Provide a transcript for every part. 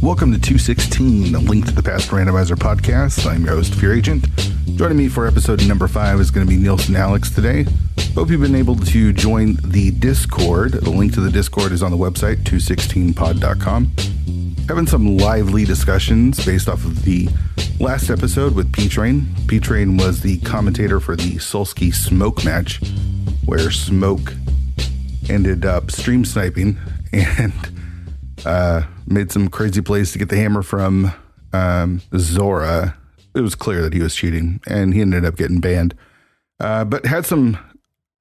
Welcome to 216, a Link to the Past Randomizer podcast. I'm your host, Fear Agent. Joining me for episode number 5 is going to be NilssonAlex today. Hope you've been able to join the Discord. The link to the Discord is on the website, 216pod.com. Having some lively discussions based off of the last episode with P-Train. P-Train was the commentator for the Solski Smoke match, where Smoke ended up stream sniping and made some crazy plays to get the hammer from Zora. It was clear that he was cheating, and he ended up getting banned. But had some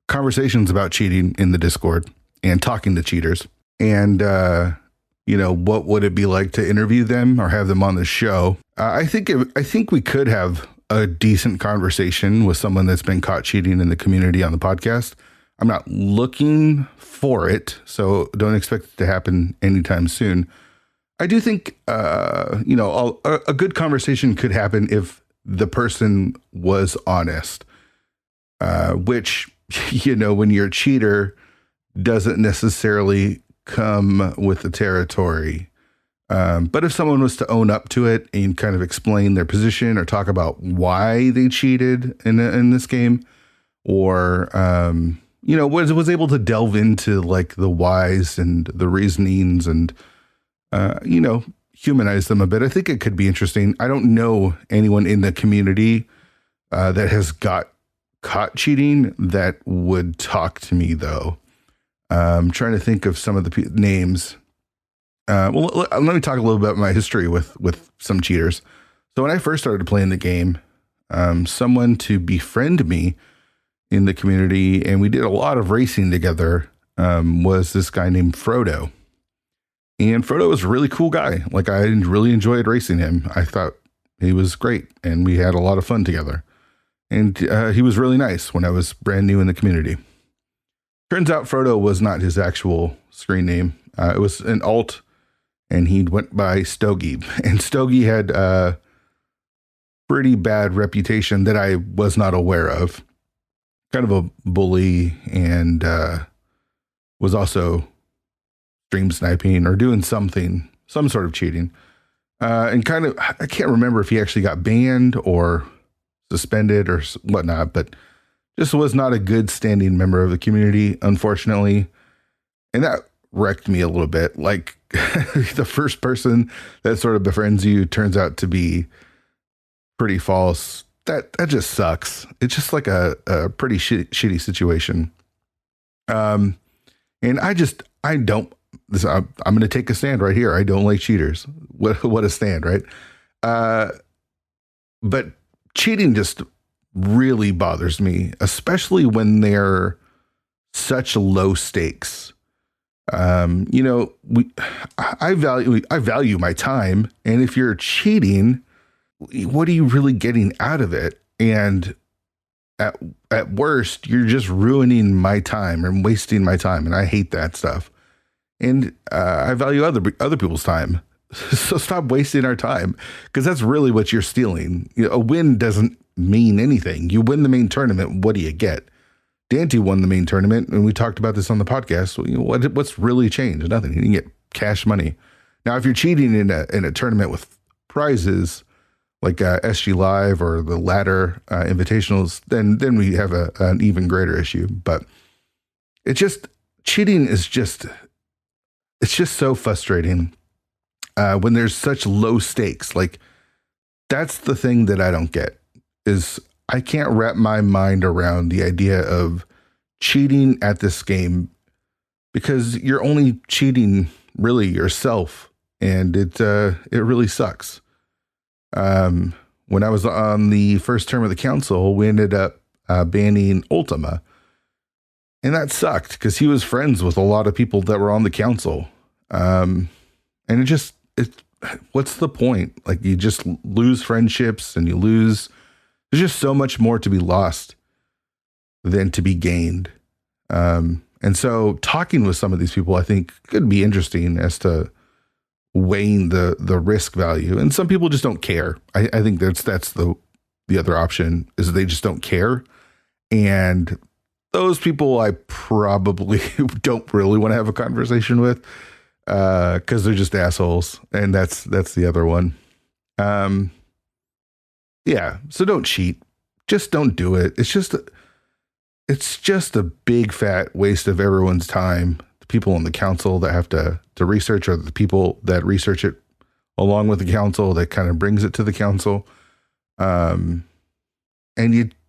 conversations about cheating in the Discord and talking to cheaters. And, what would it be like to interview them or have them on the show? I think we could have a decent conversation with someone that's been caught cheating in the community on the podcast. I'm not looking for it, so don't expect it to happen anytime soon. I do think, a good conversation could happen if the person was honest, which, when you're a cheater, doesn't necessarily come with the territory. But if someone was to own up to it and kind of explain their position or talk about why they cheated in this game, or was able to delve into like the whys and the reasonings and, humanize them a bit, I think it could be interesting. I don't know anyone in the community that has got caught cheating that would talk to me, though. I'm trying to think of some of the names. Let me talk a little bit about my history with some cheaters. So when I first started playing the game, someone to befriend me in the community, and we did a lot of racing together, was this guy named Frodo. And Frodo was a really cool guy. Like, I really enjoyed racing him. I thought he was great, and we had a lot of fun together. And he was really nice when I was brand new in the community. Turns out Frodo was not his actual screen name. It was an alt, and he went by Stogie. And Stogie had a pretty bad reputation that I was not aware of. Kind of a bully, and was also stream sniping or doing some sort of cheating. And kind of, I can't remember if he actually got banned or suspended or whatnot, but just was not a good standing member of the community, unfortunately. And that wrecked me a little bit. Like, the first person that sort of befriends you turns out to be pretty false. That just sucks. It's just like a pretty shitty situation. And I'm going to take a stand right here. I don't like cheaters. What a stand, right? But cheating just really bothers me, especially when they're such low stakes. I value my time, and if you're cheating, what are you really getting out of it? And at worst, you're just ruining my time and wasting my time, and I hate that stuff. And I value other people's time. So stop wasting our time, because that's really what you're stealing. A win doesn't mean anything. You win the main tournament, what do you get? Dante won the main tournament, and we talked about this on the podcast. What's really changed? Nothing. You didn't get cash money. Now, if you're cheating in a tournament with prizes like SG Live or the ladder invitationals, then we have an even greater issue. But cheating is just so frustrating when there's such low stakes. Like, that's the thing that I don't get, is I can't wrap my mind around the idea of cheating at this game, because you're only cheating really yourself, and it really sucks. When I was on the first term of the council, we ended up banning Ultima. And that sucked, because he was friends with a lot of people that were on the council. And what's the point? Like, you just lose friendships, and there's just so much more to be lost than to be gained. And so talking with some of these people, I think, could be interesting as to weighing the risk value. And some people just don't care. I think that's the other option, is they just don't care. And those people I probably don't really want to have a conversation with. because they're just assholes, and that's the other one. Yeah, so don't cheat. Just don't do it. It's just a big fat waste of everyone's time. The people on the council that have to research, or the people that research it along with the council that kind of brings it to the council. And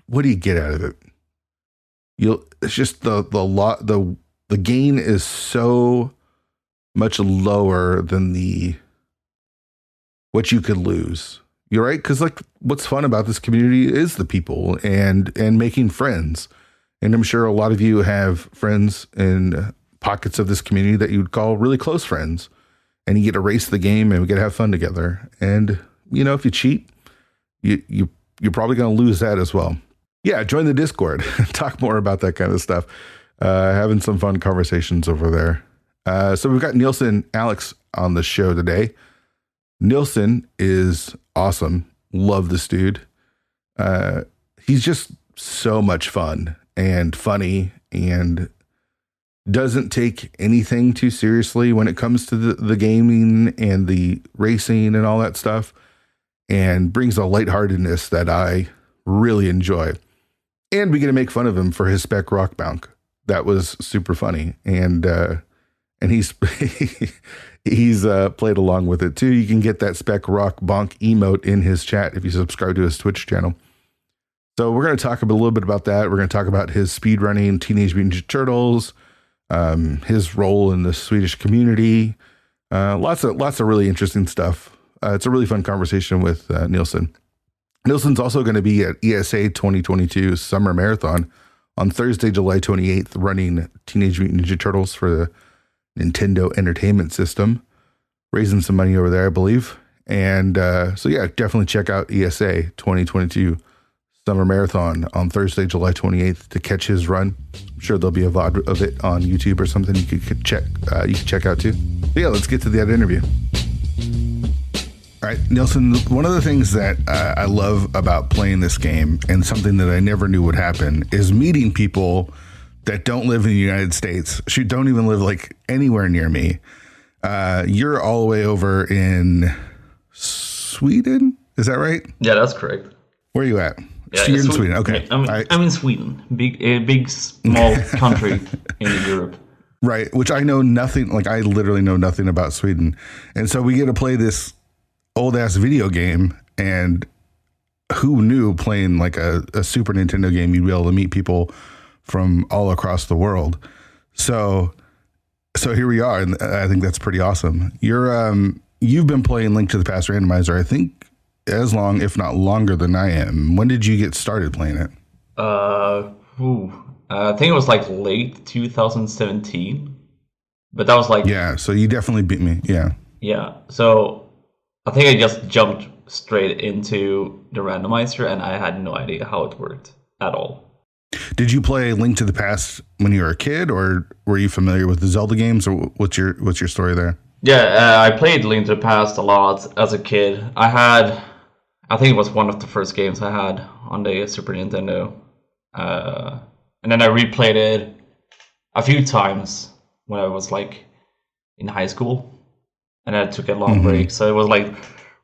what do you get out of it? It's just the gain is so much lower than what you could lose. You're right. Cause like what's fun about this community is the people and making friends. And I'm sure a lot of you have friends in pockets of this community that you would call really close friends, and you get to race the game and we get to have fun together. And if you cheat, you're probably going to lose that as well. Yeah. Join the Discord, talk more about that kind of stuff. Having some fun conversations over there. So we've got NilssonAlex on the show today. Nilsson is awesome. Love this dude. He's just so much fun and funny and doesn't take anything too seriously when it comes to the gaming and the racing and all that stuff, and brings a lightheartedness that I really enjoy. And we get to make fun of him for his spec rock bounce. That was super funny. And he's he's played along with it too. You can get that spec rock bonk emote in his chat if you subscribe to his Twitch channel. So we're going to talk a little bit about that. We're going to talk about his speedrunning Teenage Mutant Ninja Turtles, his role in the Swedish community, lots of really interesting stuff. It's a really fun conversation with Nilsson. Nilsson's also going to be at ESA 2022 Summer Marathon on Thursday, July 28th, running Teenage Mutant Ninja Turtles for the Nintendo Entertainment System, raising some money over there, I believe. And so yeah, definitely check out ESA 2022 Summer Marathon on Thursday, July 28th to catch his run. I'm sure there'll be a VOD of it on YouTube or something you could check. You can check out too. But yeah, let's get to that interview. All right, Nilsson, one of the things that I love about playing this game, and something that I never knew would happen, is meeting people that don't live in the United States. Don't even live like anywhere near me. You're all the way over in Sweden. Is that right? Yeah, that's correct. Where are you at? Yeah, so you're in Sweden. Okay. I'm in Sweden. Big, small country in Europe. Right. Which I know nothing. Like I literally know nothing about Sweden. And so we get to play this old ass video game, and who knew playing like a Super Nintendo game, you'd be able to meet people from all across the world. So here we are, and I think that's pretty awesome. You've been playing Link to the Past Randomizer, I think, as long, if not longer than I am. When did you get started playing it? I think it was like late 2017, but that was like... Yeah, so you definitely beat me, yeah. Yeah, so I think I just jumped straight into the randomizer, and I had no idea how it worked at all. Did you play Link to the Past when you were a kid, or were you familiar with the Zelda games, or what's your story there? Yeah, I played Link to the Past a lot as a kid. I think it was one of the first games I had on the Super Nintendo. And then I replayed it a few times when I was like in high school. And I took a long break. So it was like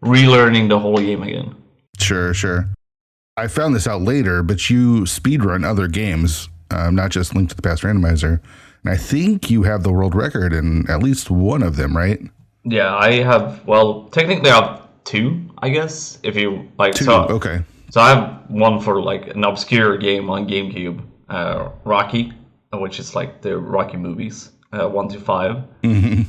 relearning the whole game again. Sure. I found this out later, but you speedrun other games, not just Link to the Past Randomizer. And I think you have the world record in at least one of them, right? Yeah, I have, technically I have two, I guess, if you like. Two, so, okay. So I have one for like an obscure game on GameCube, Rocky, which is like the Rocky movies, 1 to 5. Mm-hmm.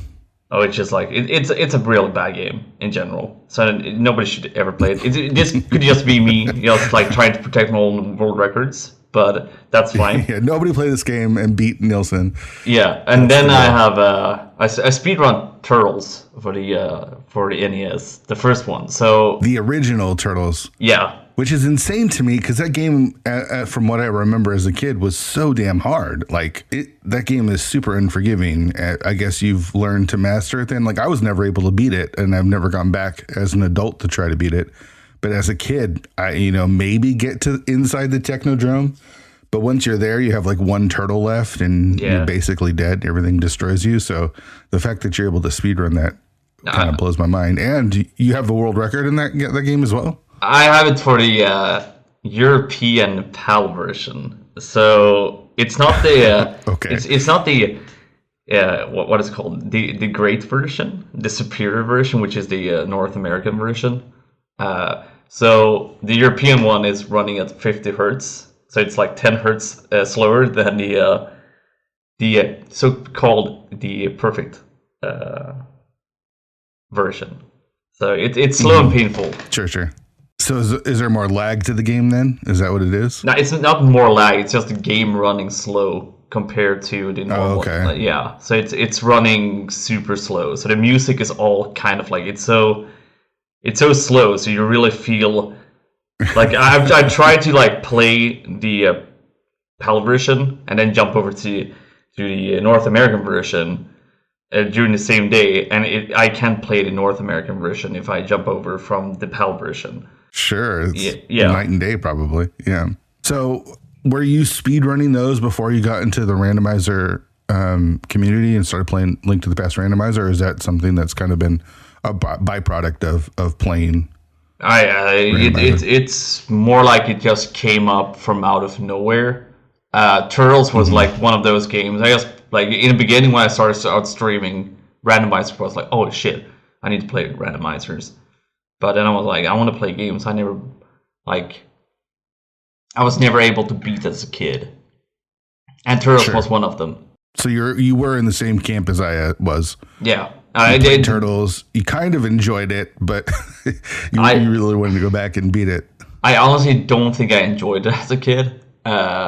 Which is like, it's a really bad game in general. So nobody should ever play it. This could just be me, just like trying to protect my own world records. But that's fine. Yeah, nobody played this game and beat Nilsson. Yeah, and then I have I speedrun Turtles for the NES, the first one. So the original Turtles. Yeah. Which is insane to me because that game, from what I remember as a kid, was so damn hard. Like that game is super unforgiving. I guess you've learned to master it then. Like I was never able to beat it, and I've never gone back as an adult to try to beat it. But as a kid, I maybe get to inside the Technodrome, But once you're there, you have like one turtle left and you're basically dead. Everything destroys you. So the fact that you're able to speedrun that kind of blows my mind. And you have the world record in that game as well? I have it for the European PAL version. So it's not the okay. It's not the what is it called, the great version, the superior version, which is the North American version. So the European one is running at 50 hertz. So it's like 10 hertz slower than the so-called the perfect version. So it's slow and painful. Sure. So is there more lag to the game then? Is that what it is? No, it's not more lag. It's just the game running slow compared to the normal. Yeah, so it's running super slow. So the music is all kind of like it's so slow. So you really feel like I tried to like play the PAL version and then jump over to the North American version during the same day, and I can't play the North American version if I jump over from the PAL version. Sure, it's night and day probably. Yeah. So were you speedrunning those before you got into the randomizer community and started playing Link to the Past randomizer, or is that something that's kind of been a byproduct of playing? It's more like it just came up from out of nowhere. Turtles was like one of those games. I guess like in the beginning when I started out streaming, randomizer was like, oh shit, I need to play randomizers. But then I was like, I want to play games. I was never able to beat as a kid, and Turtles was one of them. So you were in the same camp as I was. Yeah. I did Turtles. You kind of enjoyed it, but you really wanted to go back and beat it. I honestly don't think I enjoyed it as a kid.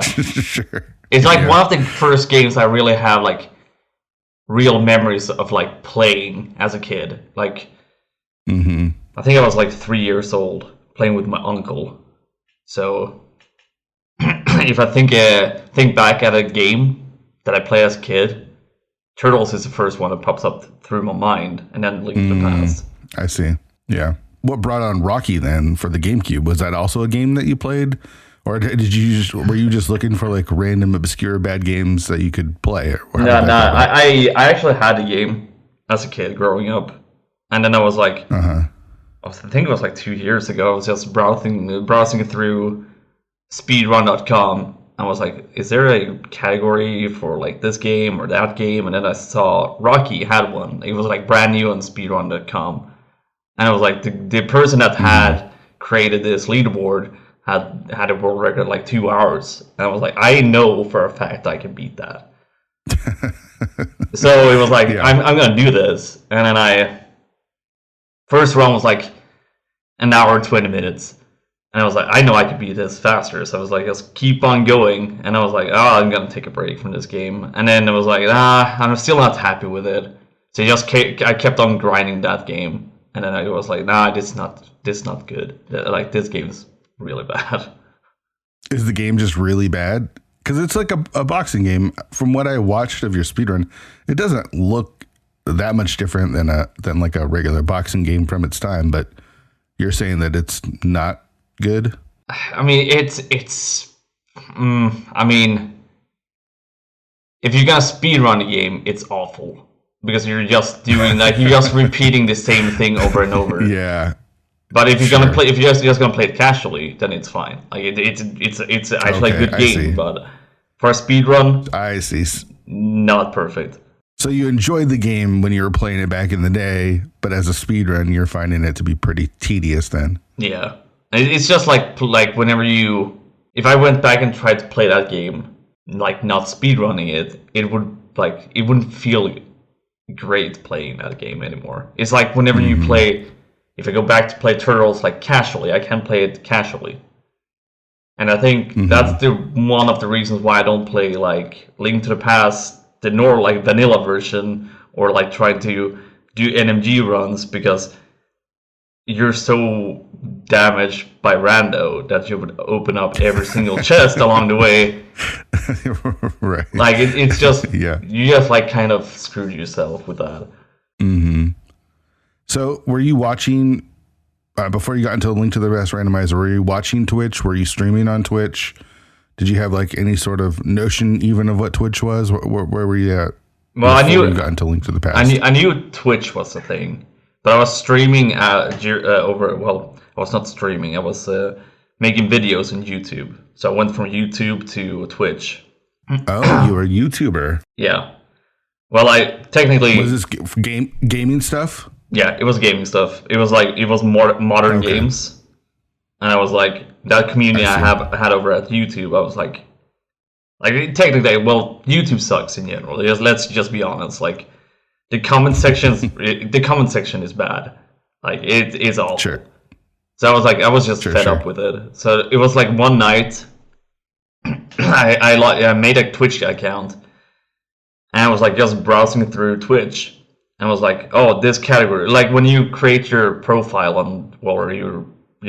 Sure. It's like one of the first games I really have like real memories of like playing as a kid. Like, I think I was like 3 years old playing with my uncle. So if I think back at a game that I played as a kid, Turtles is the first one that pops up through my mind, and then Link to the Past. I see. Yeah. What brought on Rocky then for the GameCube? Was that also a game that you played, or were you just looking for like random obscure bad games that you could play? I actually had a game as a kid growing up, and then I was like, I think it was like 2 years ago. I was just browsing through speedrun.com. I was like, is there a category for like this game or that game? And then I saw Rocky had one. It was like brand new on speedrun.com. And I was like, the person that had created this leaderboard had a world record like 2 hours. And I was like, I know for a fact I can beat that. So it was like, I'm going to do this. And then first round was like an hour, 20 minutes. And I was like, I know I could beat this faster. So I was like, just keep on going. And I was like, I'm going to take a break from this game. And then I was like, I'm still not happy with it. So I kept on grinding that game. And then I was like, this is not good. Like, this game's really bad. Is the game just really bad? Because it's like a boxing game. From what I watched of your speedrun, it doesn't look that much different than like a regular boxing game from its time. But you're saying that it's not good? I mean, if you're gonna speedrun the game, it's awful because you're just doing you're just repeating the same thing over and over. Yeah. But if you're just gonna play it casually, then it's fine. Like it's actually a good game, but for a speedrun, I see, not perfect. So you enjoyed the game when you were playing it back in the day, but as a speedrun, you're finding it to be pretty tedious then. Yeah. It's just like whenever if I went back and tried to play that game, like not speedrunning it, it wouldn't feel great playing that game anymore. It's like whenever you play, if I go back to play Turtles like casually, I can play it casually. And I think that's one of the reasons why I don't play like Link to the Past, the like vanilla version, or like trying to do NMG runs, because you're so damaged by rando that you would open up every single chest along the way. Right. Like it's just you just like kind of screwed yourself with that. So were you watching before you got into Link to the Past randomizer? Were you watching Twitch? Were you streaming on Twitch? Did you have like any sort of notion even of what Twitch was? Where were you at? Well, I knew you got into Link to the Past. I knew Twitch was a thing, but I was streaming over. Well, I was not streaming. I was making videos on YouTube. So I went from YouTube to Twitch. Oh, you were a YouTuber. Yeah. Well, I technically was this gaming stuff? Yeah, it was gaming stuff. It was more modern games, and I was like that community I had over at YouTube. I was like technically, well, YouTube sucks in general. Let's just be honest. Like the comment section is bad. Like it is awful. Sure. So I was just fed up with it. So it was like one night, I made a Twitch account, and I was like just browsing through Twitch, and I was like, oh, this category, like when you create your profile on, or your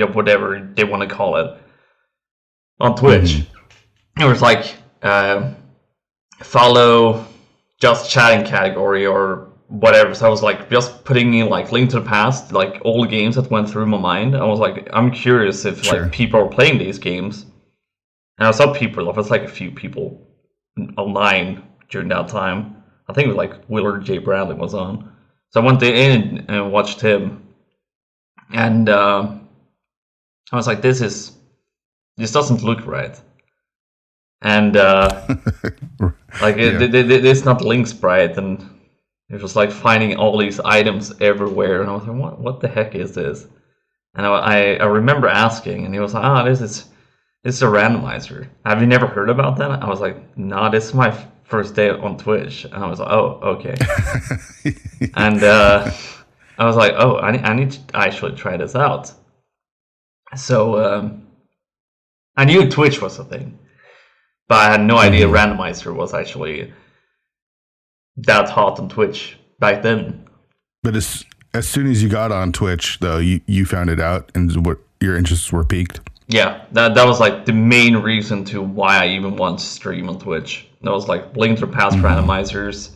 whatever they want to call it, on Twitch, it was like follow just chatting category or whatever. So I was like just putting in like Link to the Past, like all the games that went through my mind. I was like, I'm curious if like people are playing these games. And I saw people, it was like a few people online during that time. I think it was like Willard J. Bradley was on. So I went in and watched him. And I was like, this doesn't look right. And like it's not Link's sprite, and it was like finding all these items everywhere, and I was like, what the heck is this? And I remember asking, and he was like, this is a randomizer. Have you never heard about that? I was like, no, this is my first day on Twitch. And I was like, oh, okay. And I was like, oh, I need to actually try this out. So I knew Twitch was a thing, but I had no idea randomizer was actually that hot on Twitch back then. But as soon as you got on Twitch, though, you found it out, and what your interests were piqued. Yeah, that was like the main reason to why I even want to stream on Twitch. That was like Link to the Past randomizers,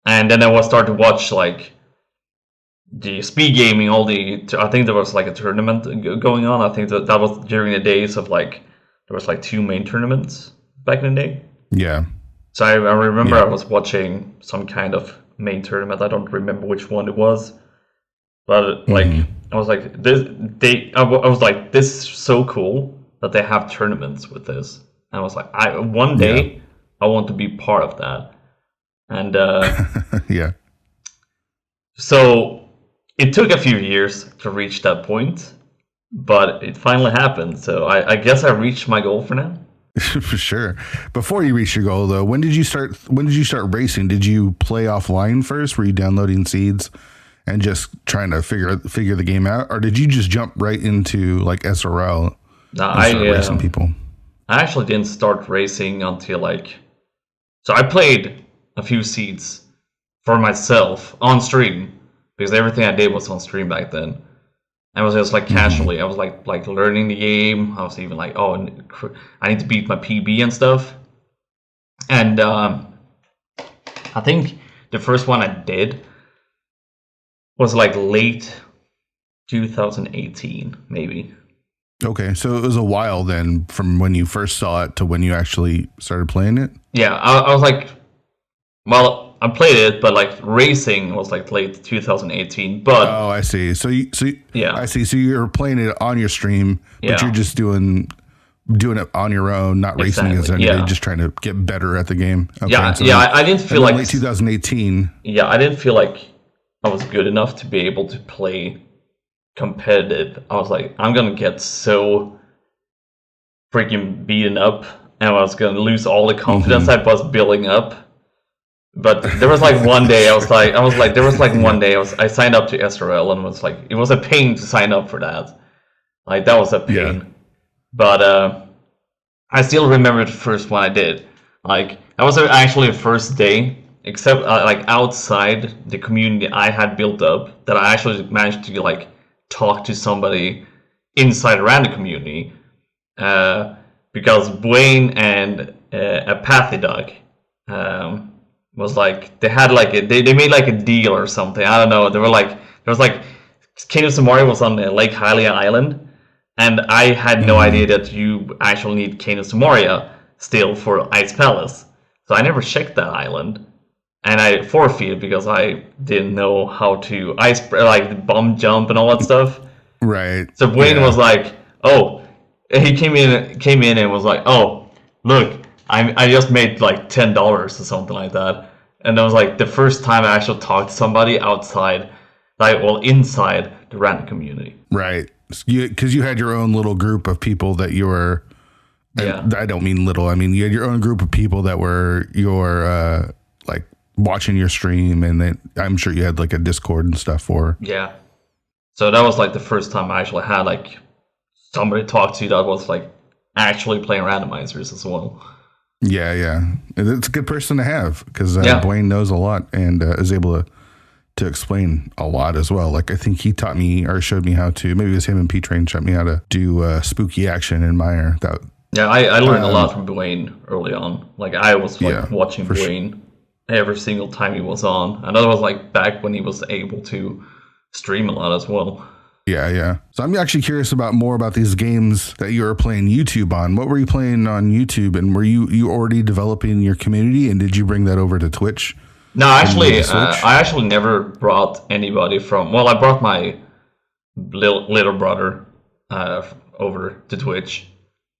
and then I was starting to watch like the speed gaming. I think there was like a tournament going on. I think that was during the days of like there was like 2 main tournaments back in the day. Yeah. So I remember I was watching some kind of main tournament. I don't remember which one it was, but like I was like, I was like, this is so cool that they have tournaments with this. And I was like, one day I want to be part of that. And yeah. So it took a few years to reach that point, but it finally happened. So I guess I reached my goal for now. For sure. Before you reached your goal, though, when did you start racing? Did you play offline first? Were you downloading seeds and just trying to figure the game out, or did you just jump right into like SRL and start racing people? I actually didn't start racing until so I played a few seeds for myself on stream, because everything I did was on stream back then. I was just like casually. I was like learning the game. I was even like, oh, I need to beat my PB and stuff. And I think the first one I did was like late 2018, maybe. Okay, so it was a while then from when you first saw it to when you actually started playing it? Yeah, I was like, well, I played it, but like racing was like late 2018. But I see. So yeah, I see. So you're playing it on your stream, but you're just doing it on your own, not racing as anybody, just trying to get better at the game. Okay, I didn't feel like late 2018. Yeah, I didn't feel like I was good enough to be able to play competitive. I was like, I'm gonna get so freaking beaten up, and I was gonna lose all the confidence I was building up. But there was like one day I signed up to SRL, and was like, it was a pain to sign up for that. Like that was a pain. Yeah. But I still remember the first one I did. Like that was actually the first day, except like outside the community I had built up, that I actually managed to like talk to somebody inside around the community, because Dwayne and Apathy Dog was like, they had like they made like a deal or something. I don't know. They were like, there was like Kingdoms of Mario was on Lake Hylia Island, And I had no idea that you actually need Canis Moria still for Ice Palace. So I never checked that island. And I forfeited because I didn't know how to like bomb jump and all that stuff. Right. So Wayne was like, "Oh," he came in and was like, "Oh, look, I just made like $10 or something like that." And that was like the first time I actually talked to somebody outside, inside the random community. Right. Because you had your own little group of people that you were. Yeah. I don't mean little. I mean you had your own group of people that were your like watching your stream, and then I'm sure you had like a Discord and stuff for. Yeah. So that was like the first time I actually had like somebody to talk to that was like actually playing randomizers as well. Yeah, yeah. It's a good person to have because Blaine knows a lot and is able to explain a lot as well. Like I think he taught me or showed me how to, maybe it was him and P-Train showed me how to do spooky action in Mire. I learned a lot from Dwayne early on. Like I was watching Dwayne every single time he was on. And that was like back when he was able to stream a lot as well. Yeah, yeah. So I'm actually curious more about these games that you were playing YouTube on. What were you playing on YouTube, and were you already developing your community, and did you bring that over to Twitch? No, actually, I actually never brought anybody from. Well, I brought my little brother over to Twitch.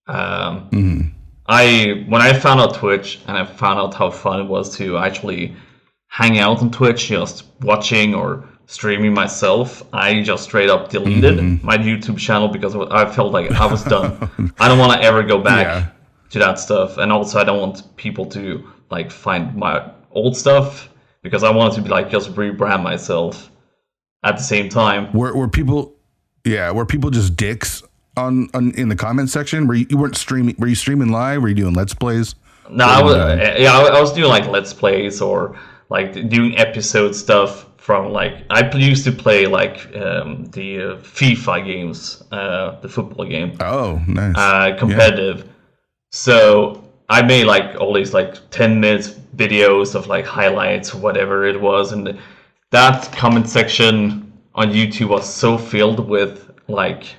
When I found out Twitch and I found out how fun it was to actually hang out on Twitch, just watching or streaming myself, I just straight up deleted my YouTube channel because I felt like I was done. I don't want to ever go back to that stuff, and also I don't want people to like find my old stuff because I wanted to be like just rebrand myself at the same time. Were people just dicks on in the comment section? You weren't streaming? Were you streaming live? Were you doing Let's Plays? No, I was doing like Let's Plays or like doing episode stuff from like I used to play like the FIFA games, the football game. Oh, nice. Competitive. Yeah. So I made like all these like 10 minutes videos of like highlights, whatever it was, and that comment section on YouTube was so filled with like,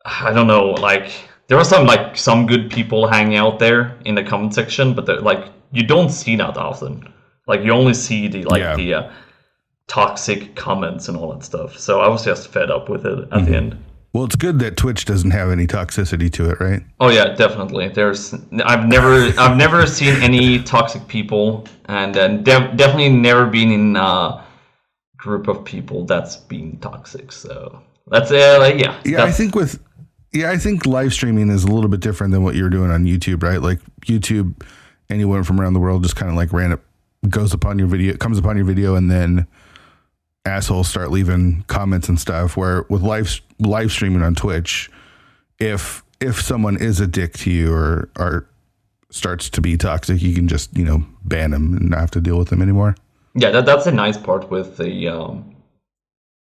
I don't know, like there were some good people hanging out there in the comment section, but like you don't see that often. Like you only see the toxic comments and all that stuff. So I was just fed up with it at the end. Well, it's good that Twitch doesn't have any toxicity to it, right? Oh yeah, definitely. I've never seen any toxic people, and definitely never been in a group of people that's been toxic. So that's I think live streaming is a little bit different than what you're doing on YouTube, right? Like YouTube, anyone from around the world just kind of like comes upon your video, and then assholes start leaving comments and stuff. Where with live streaming on Twitch, if someone is a dick to you or starts to be toxic, you can just ban them and not have to deal with them anymore. Yeah, that's a nice part with the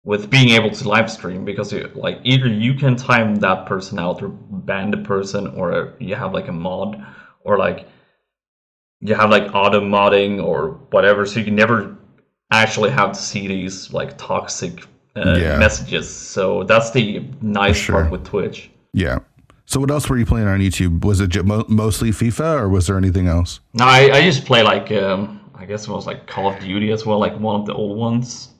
with being able to live stream, because like either you can time that person out or ban the person, or you have like a mod, or like you have like auto modding or whatever, so you can never actually have to see these like toxic messages. So that's the nice part with Twitch. Yeah. So what else were you playing on YouTube? Was it mostly FIFA, or was there anything else? No, I used to play like I guess it was like Call of Duty as well, like one of the old ones.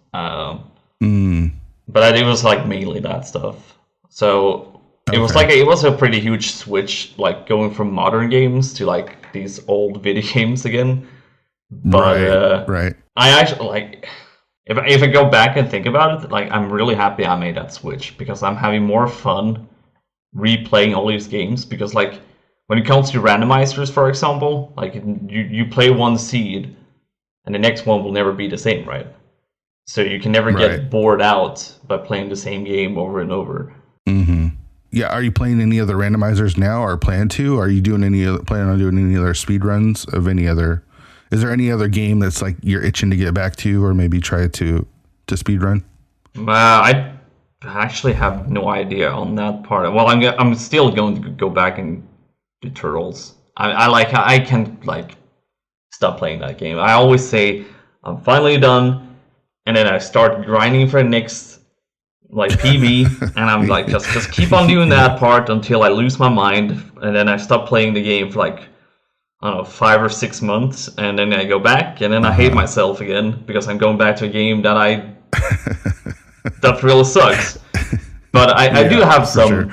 But it was like mainly that stuff. So it was like it was a pretty huge switch, like going from modern games to like these old video games again. But right. I actually like if I go back and think about it, like I'm really happy I made that switch, because I'm having more fun replaying all these games. Because like when it comes to randomizers, for example, like you play one seed and the next one will never be the same, right? So you can never get bored out by playing the same game over and over. Yeah, are you playing any other randomizers now, or plan to? Are you planning on doing any other speed runs of any other? Is there any other game that's like you're itching to get back to, or maybe try to speed run? I actually have no idea on that part. Well, I'm still going to go back and do Turtles. I can like stop playing that game. I always say I'm finally done, and then I start grinding for the next like PB, and I'm like just keep on doing that part until I lose my mind, and then I stop playing the game for like, I don't know, 5 or 6 months, and then I go back, and then I hate myself again because I'm going back to a game that really sucks. But I do have some. Sure.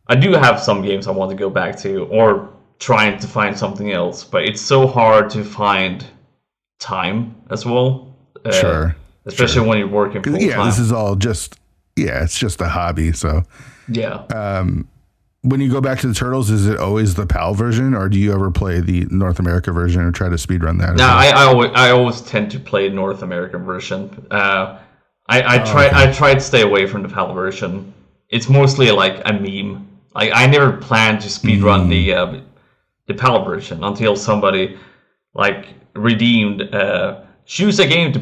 I do have some games I want to go back to, or trying to find something else. But it's so hard to find time as well. Sure. Especially when you're working full time. Yeah, this is all just. Yeah, it's just a hobby. So. Yeah. When you go back to the Turtles, is it always the PAL version, or do you ever play the North America version or try to speedrun that? No, I always tend to play the North American version. I try to stay away from the PAL version. It's mostly like a meme. Like I never planned to speedrun the PAL version until somebody like redeemed choose a game to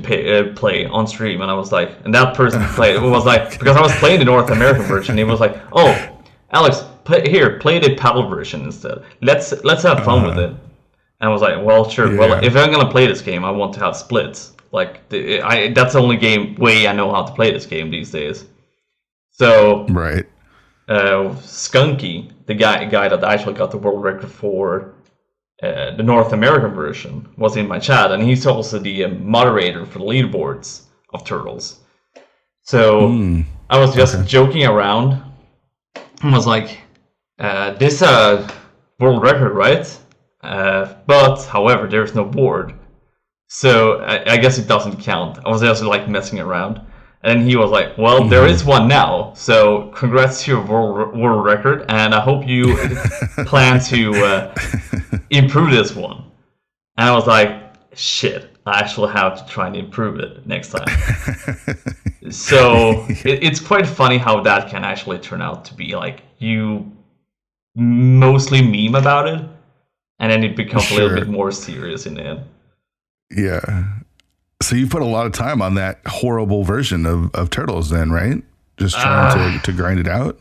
play on stream, and I was like, and that person played. It was like because I was playing the North American version. He was like, "Oh, Alex, play the PAL version instead. Let's have fun with it." And I was like, "Well, sure. Yeah. Well, if I'm gonna play this game, I want to have splits. Like that's the only way I know how to play this game these days." So right. Skunky, the guy that actually got the world record for the North American version, was in my chat, and he's also the moderator for the leaderboards of Turtles. So I was just joking around and was like, this world record, right? But however, there's no board, so I guess it doesn't count. I was just like messing around. And he was like, well, there is one now, so congrats to your world record, and I hope you plan to improve this one. And I was like, shit, I actually have to try and improve it next time. So it's quite funny how that can actually turn out to be like, you mostly meme about it, and then it becomes a little bit more serious in the end. Yeah. So you put a lot of time on that horrible version of Turtles then, right? Just trying to grind it out?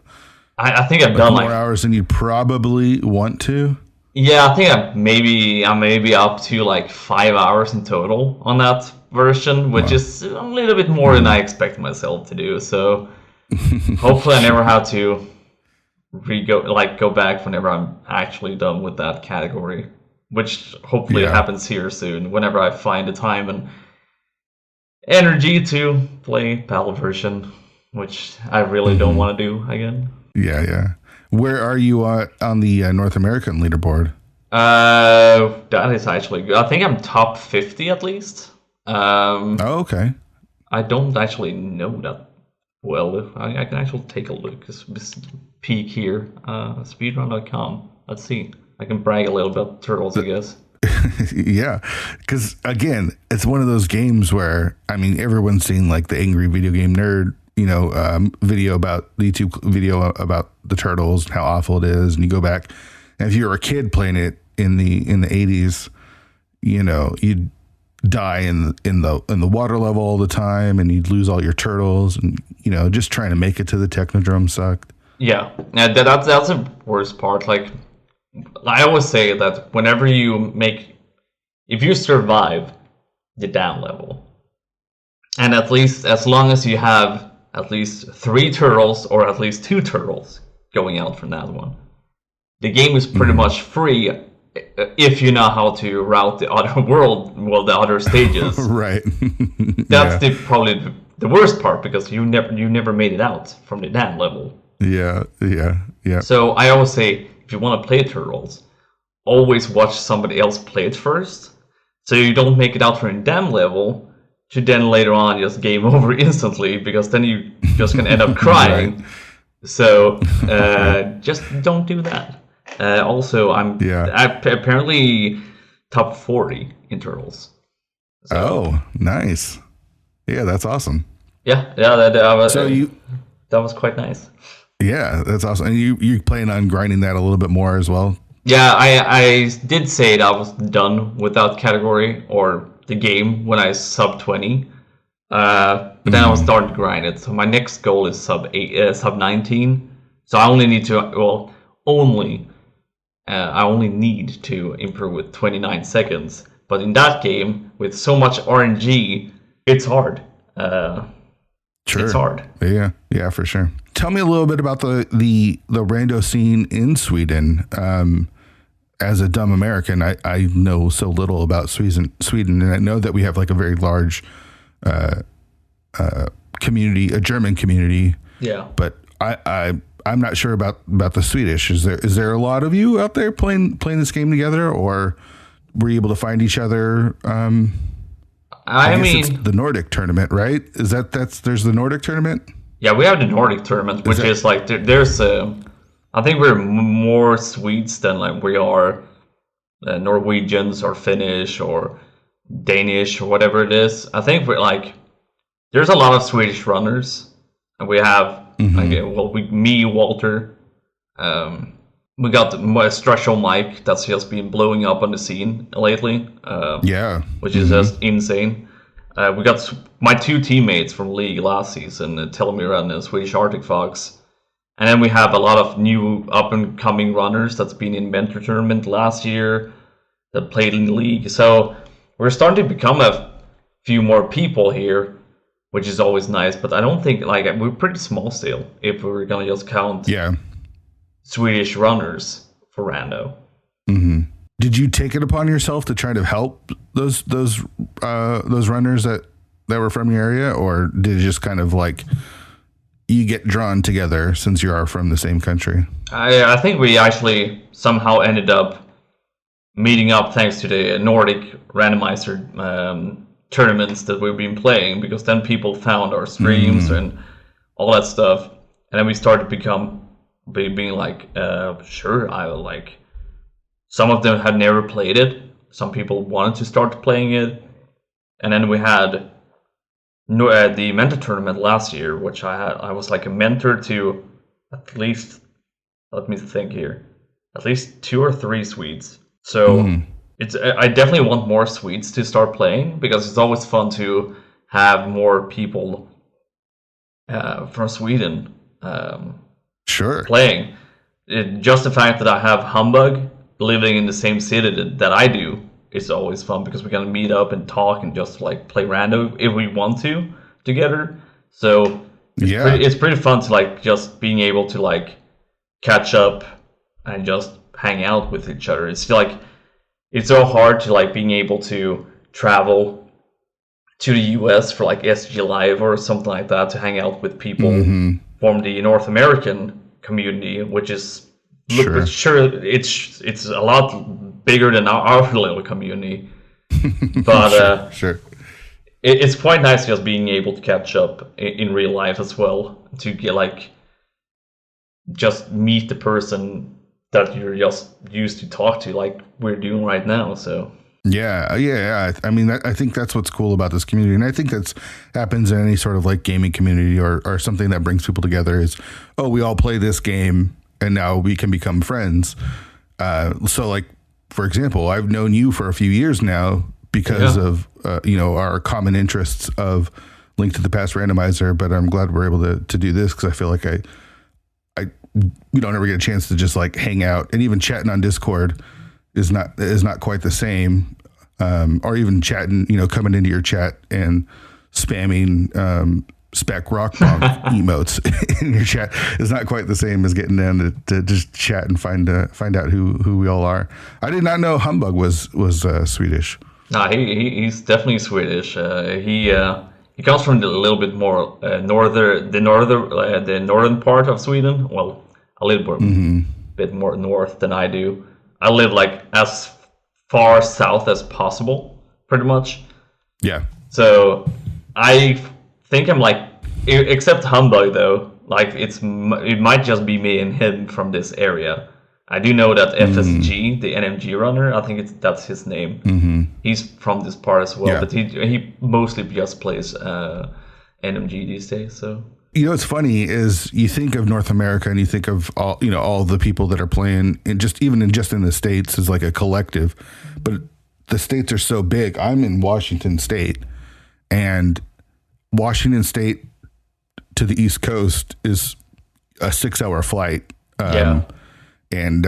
I think I've done more hours than you probably want to. Yeah, I think I'm maybe up to like 5 hours in total on that version, which is a little bit more than I expect myself to do. So hopefully I never have to go back whenever I'm actually done with that category, which hopefully happens here soon, whenever I find the time and energy to play PAL version, which I really don't want to do again. Yeah. Where are you on the North American leaderboard? That is actually good. I think I'm top 50 at least. Okay. I don't actually know that well. I can actually take a look. Just peek here. Speedrun.com. Let's see. I can brag a little about Turtles, I guess. Yeah, because again, it's one of those games where everyone's seen like the Angry Video Game Nerd, video about the YouTube video about the Turtles and how awful it is, and you go back, and if you were a kid playing it in the 80s, you'd die in the water level all the time, and you'd lose all your turtles, and just trying to make it to the Technodrome sucked. Yeah, that's the worst part. Like, I always say that whenever if you survive the down level, and at least as long as you have at least 3 turtles or at least 2 turtles going out from that one, the game is pretty much free if you know how to route the other the other stages. Right. That's probably the worst part, because you never made it out from the down level. Yeah. So I always say, if you want to play Turtles, always watch somebody else play it first, so you don't make it out from the damn level to then later on just game over instantly, because then you just can end up crying. Right. So just don't do that. Also, I'm apparently top 40 in Turtles. So, oh, nice. Yeah, that's awesome. Yeah, that was quite nice. Yeah, that's awesome. And you plan on grinding that a little bit more as well? Yeah, I did say that I was done with that category or the game when I sub 20. But then I was starting to grind it. So my next goal is sub 19. So I only need to I only need to improve with 29 seconds. But in that game, with so much RNG, it's hard. Sure. It's hard. Yeah, for sure. Tell me a little bit about the rando scene in Sweden. As a dumb American, I know so little about Sweden, and I know that we have like a very large community, a German community. Yeah. But I'm not sure about the Swedish. Is there a lot of you out there playing this game together, or were you able to find each other? I mean, it's the Nordic tournament, right? There's the Nordic tournament? Yeah, we have the Nordic tournament, which is like there's I think we're more Swedes than like we are Norwegians or Finnish or Danish or whatever it is. I think we're like there's a lot of Swedish runners, and we have me, Walter, we got Stressful Mike that's just been blowing up on the scene lately. Which is just insane. We got my two teammates from League last season, Telmir and Swedish Arctic Fox. And then we have a lot of new up-and-coming runners that's been in Mentor Tournament last year, that played in the League. So we're starting to become a few more people here, which is always nice. But I don't think, like, we're pretty small still, if we're going to just count Swedish runners for rando. Mm-hmm. Did you take it upon yourself to try to help those runners that were from your area, or did it just kind of like you get drawn together since you are from the same country? I think we actually somehow ended up meeting up thanks to the Nordic randomizer tournaments that we've been playing, because then people found our streams and all that stuff, and then we started being like, sure, I will like. Some of them had never played it. Some people wanted to start playing it. And then we had the mentor tournament last year, which I was like a mentor to at least, let me think here, at least 2 or 3 Swedes. So I definitely want more Swedes to start playing, because it's always fun to have more people from Sweden playing. Just the fact that I have Humbug living in the same city that I do is always fun, because we can meet up and talk and just like play random if we want to together. So it's pretty fun to like just being able to like catch up and just hang out with each other. It's like it's so hard to like being able to travel to the US for like SG Live or something like that to hang out with people from the North American community, which is it's a lot bigger than our little community, but it's quite nice just being able to catch up in real life as well, to get like just meet the person that you're just used to talk to, like we're doing right now. So yeah. I mean, I think that's what's cool about this community, and I think that's happens in any sort of like gaming community or something that brings people together. Is we all play this game, and now we can become friends. So like, for example, I've known you for a few years now because of, our common interests of Link to the Past Randomizer, but I'm glad we're able to do this, because I feel like we don't ever get a chance to just like hang out, and even chatting on Discord is not quite the same. Or even chatting, coming into your chat and spamming, spec rock punk emotes in your chat is not quite the same as getting down to just chat and find out who we all are. I did not know Humbug was Swedish. No, he's definitely Swedish. He comes from a little bit more the northern part of Sweden. Well, a little bit more north than I do. I live like as far south as possible, pretty much. Yeah. So I think I'm like, except Humbug though, like it might just be me and him from this area. I do know that FSG, the NMG runner, I think that's his name. He's from this part as well, but he mostly just plays NMG these days. So what's funny is you think of North America and you think of all the people that are playing, and just in the States as like a collective, but the states are so big. I'm in Washington State, and Washington State to the East Coast is a 6-hour flight. And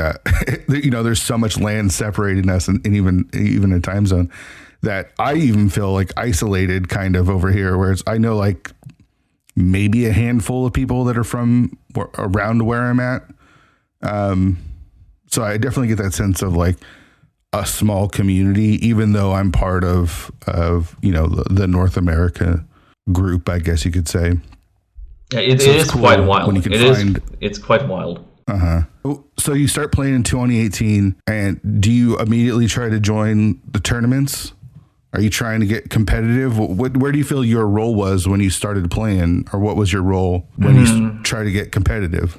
there's so much land separating us, and even a time zone, that I even feel like isolated kind of over here. Whereas I know like maybe a handful of people that are from around where I'm at. So I definitely get that sense of like a small community, even though I'm part of the North America group, I guess you could say. Yeah, it is cool quite wild. When you can it's quite wild. So you start playing in 2018, and do you immediately try to join the tournaments? Are you trying to get competitive? Where do you feel your role was when you started playing, or what was your role when you tried to get competitive?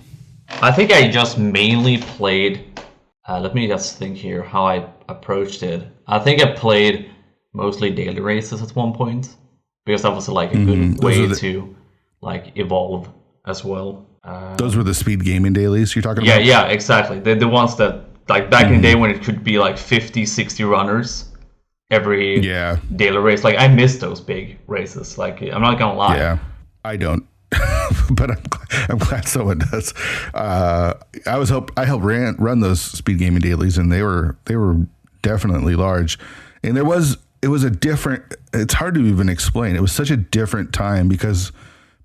I think I just mainly played. Let me just think here how I approached it. I think I played mostly daily races at one point because that was like a good way to like evolve as well. Those were the speed gaming dailies you're talking about? Yeah, exactly. The ones that like back in the day when it could be like 50, 60 runners every daily race. Like I miss those big races. Like I'm not gonna lie. Yeah, I don't. But I'm glad someone does. I helped run those speed gaming dailies, and they were definitely large. And it was a different. It's hard to even explain. It was such a different time because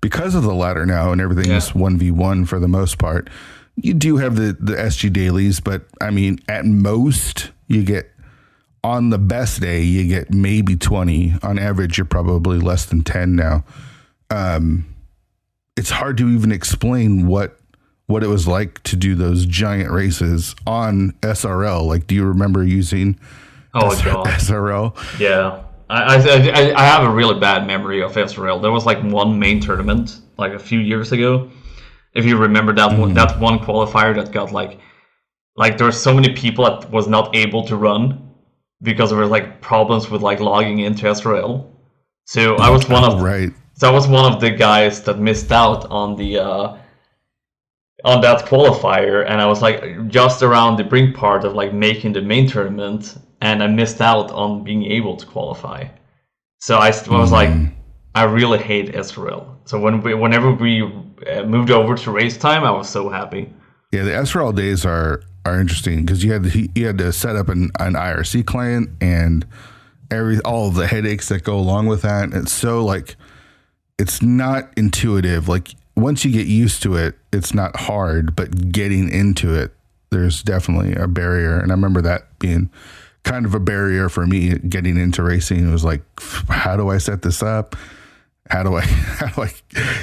of the ladder now and everything is 1v1 for the most part. You do have the SG dailies, but I mean, at most you get, on the best day, you get maybe 20. On average, you're probably less than 10 now. It's hard to even explain what it was like to do those giant races on SRL. Like, do you remember using SRL? Yeah. I have a really bad memory of SRL. There was like one main tournament like a few years ago. If you remember that one qualifier that got like there were so many people that was not able to run because there were like problems with like logging into SRL. So I was one of So I was one of the guys that missed out on the on that qualifier, and I was like just around the brink part of like making the main tournament, and I missed out on being able to qualify. So I was like, I really hate SRL. So whenever we moved over to race time, I was so happy. Yeah, the SRL days are interesting because you had to set up an IRC client and all of the headaches that go along with that. It's so like, it's not intuitive. Like once you get used to it, it's not hard, but getting into it, there's definitely a barrier. And I remember that being kind of a barrier for me getting into racing. It was like, how do I set this up? How do I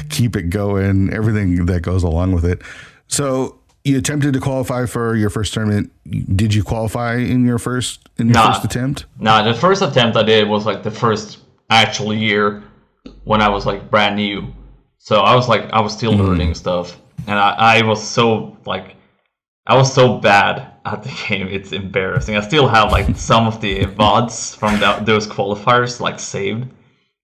keep it going? Everything that goes along with it. So you attempted to qualify for your first tournament. Did you qualify in your first attempt? No, the first attempt I did was like the first actual year when I was like brand new. So I was still learning stuff, and I was so bad at the game. It's embarrassing. I still have like some of the VODs from those qualifiers like saved.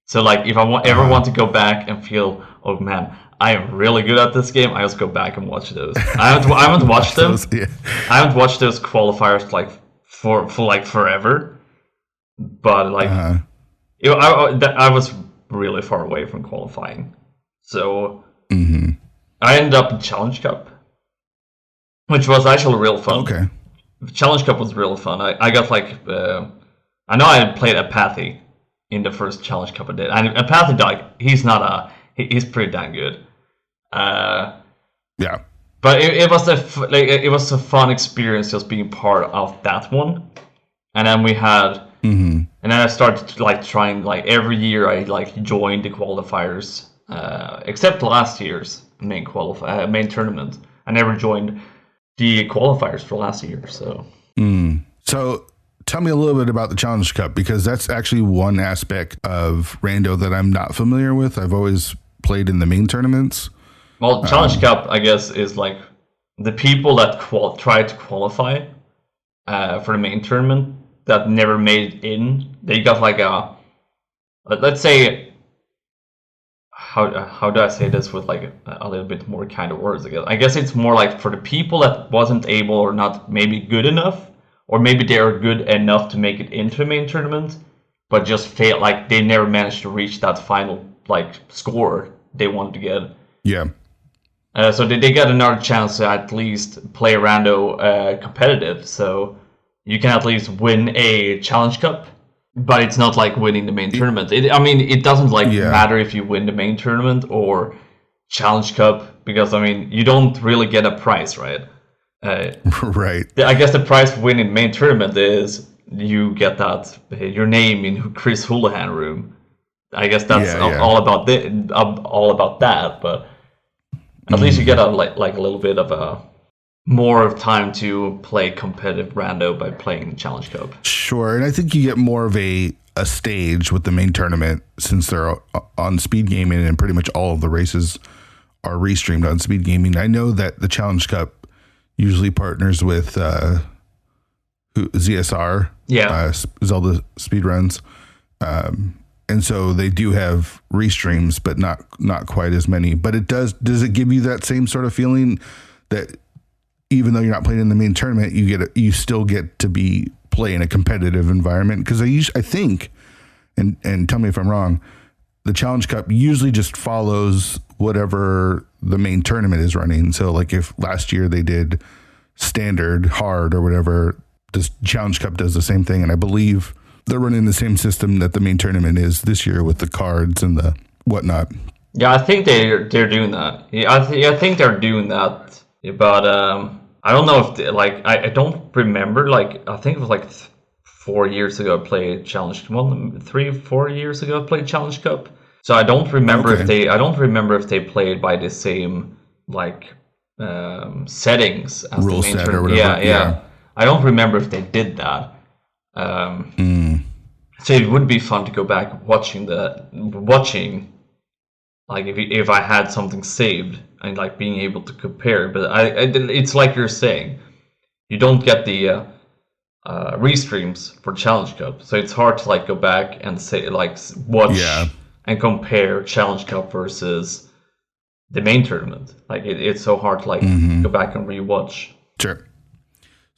So like if I ever want to go back and feel, oh man, I am really good at this game, I just go back and watch those. I haven't watched them. I haven't watched those qualifiers like for like forever. But like I was really far away from qualifying. So I ended up in Challenge Cup, which was actually real fun. Okay. Challenge Cup was real fun. I got like I know I played Apathy in the first Challenge Cup I did. And Apathy, like he's pretty damn good. Yeah. But it was a fun experience just being part of that one. And then we had and then I started to like trying like every year I like joined the qualifiers, except last year's main tournament. I never joined the qualifiers for last year. So so tell me a little bit about the Challenge Cup, because that's actually one aspect of Rando that I'm not familiar with. I've always played in the main tournaments. Well, Challenge Cup, I guess, is like the people that try to qualify for the main tournament that never made it in. They got like let's say, how do I say this with like a little bit more kind of words? I guess it's more like for the people that wasn't able or not maybe good enough, or maybe they are good enough to make it into the main tournament, but just fail. Like they never managed to reach that final like score they wanted to get. Yeah. So they get another chance to at least play Rando competitive. So you can at least win a Challenge Cup, but it's not like winning the main tournament. It doesn't Yeah. matter if you win the main tournament or Challenge Cup, because you don't really get a prize, right? Right. I guess the prize for winning the main tournament is you get that your name in Chris Houlihan room. I guess that's all about that, but at least you get a little bit of a more of time to play competitive rando by playing the Challenge Cup. Sure, and I think you get more of a stage with the main tournament since they're on Speed Gaming, and pretty much all of the races are restreamed on Speed Gaming. I know that the Challenge Cup usually partners with ZSR, Zelda Speedruns, and so they do have restreams, but not quite as many. But does it give you that same sort of feeling that even though you're not playing in the main tournament, you still get to play in a competitive environment? Because I think, and tell me if I'm wrong, the Challenge Cup usually just follows whatever the main tournament is running. So like if last year they did standard, hard, or whatever, this Challenge Cup does the same thing. And I believe they're running the same system that the main tournament is this year with the cards and the whatnot. Yeah, I think they're doing that. Yeah, I think they're doing that. But I don't know if I don't remember. I think it was 4 years ago I played Challenge. 3-4 years ago I played Challenge Cup. So I don't remember if they played by the same settings as rule the main set tournament. Or whatever. Yeah. I don't remember if they did that. So it would be fun to go back watching if I had something saved and being able to compare. But it's like you're saying, you don't get the restreams for Challenge Cup, so it's hard to go back and say watch and compare Challenge Cup versus the main tournament. It's so hard to go back and rewatch. Sure.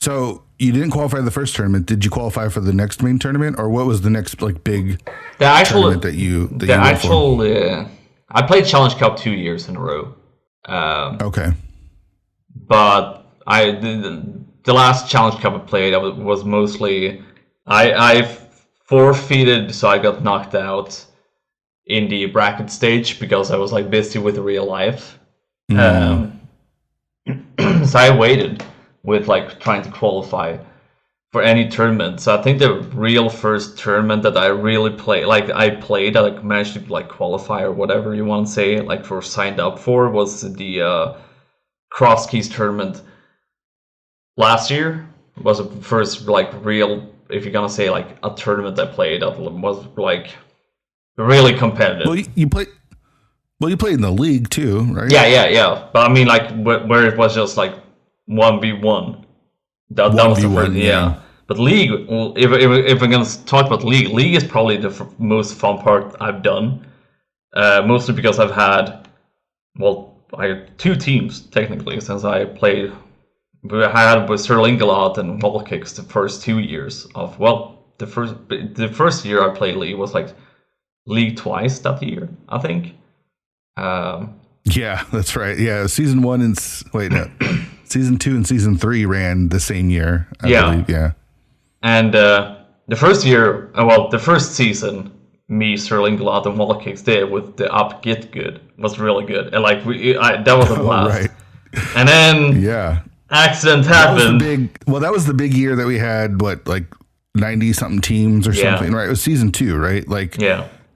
So you didn't qualify the first tournament. Did you qualify for the next main tournament, or what was the next big tournament that you went for? I played Challenge Cup 2 years in a row. Okay. But the last Challenge Cup I played was mostly I forfeited, so I got knocked out in the bracket stage because I was busy with real life. So I waited with trying to qualify for any tournament. So I think the real first tournament that I really played, that I managed to qualify or whatever you want to say, for signed up for, was the Cross Keys tournament last year. It was the first real, if you're gonna say a tournament I played that was really competitive. Well, you played in the league too, right? Yeah. But I mean, where it was just 1v1. That was the first, yeah. But league, if I'm gonna talk about league is probably the most fun part I've done. Mostly because I've had, I had 2 teams technically since I played. I had with Sir Lingalot and Wall Kicks the first 2 years of the first year I played league was league twice that year, I think. Yeah, that's right. Yeah, season 1 and season 2 and season 3 ran the same year. I believe. Yeah. And the first year, the first season, me, Sir Lingalot, and Wall Kicks did with the Up Get Good was really good, and that was a blast. Right. And then accident happened. That was the big year that we had 90 something teams or something, right? It was season 2, right?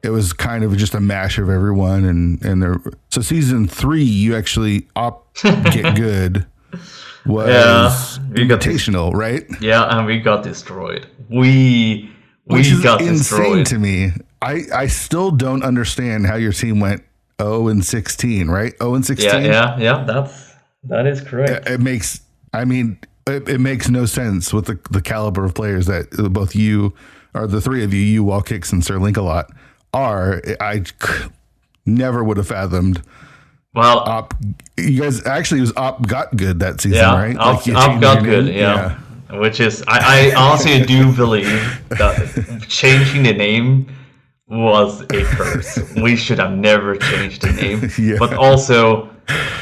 It was kind of just a mash of everyone, and there. So season 3, you actually Get Good was invitational, right? Yeah, and we got destroyed. Which got insane destroyed. To me. I still don't understand how your team went 0-16, right? 0-16. Yeah. That is correct. It makes no sense with the caliber of players that both you, or the 3 of you, Wall Kicks and Sir Linkalot, are. I never would have fathomed. Well, you guys actually, it was Got Good that season, right? Op Got Good, yeah. Which is, I honestly do believe that changing the name was a curse. We should have never changed the name. Yeah. But also,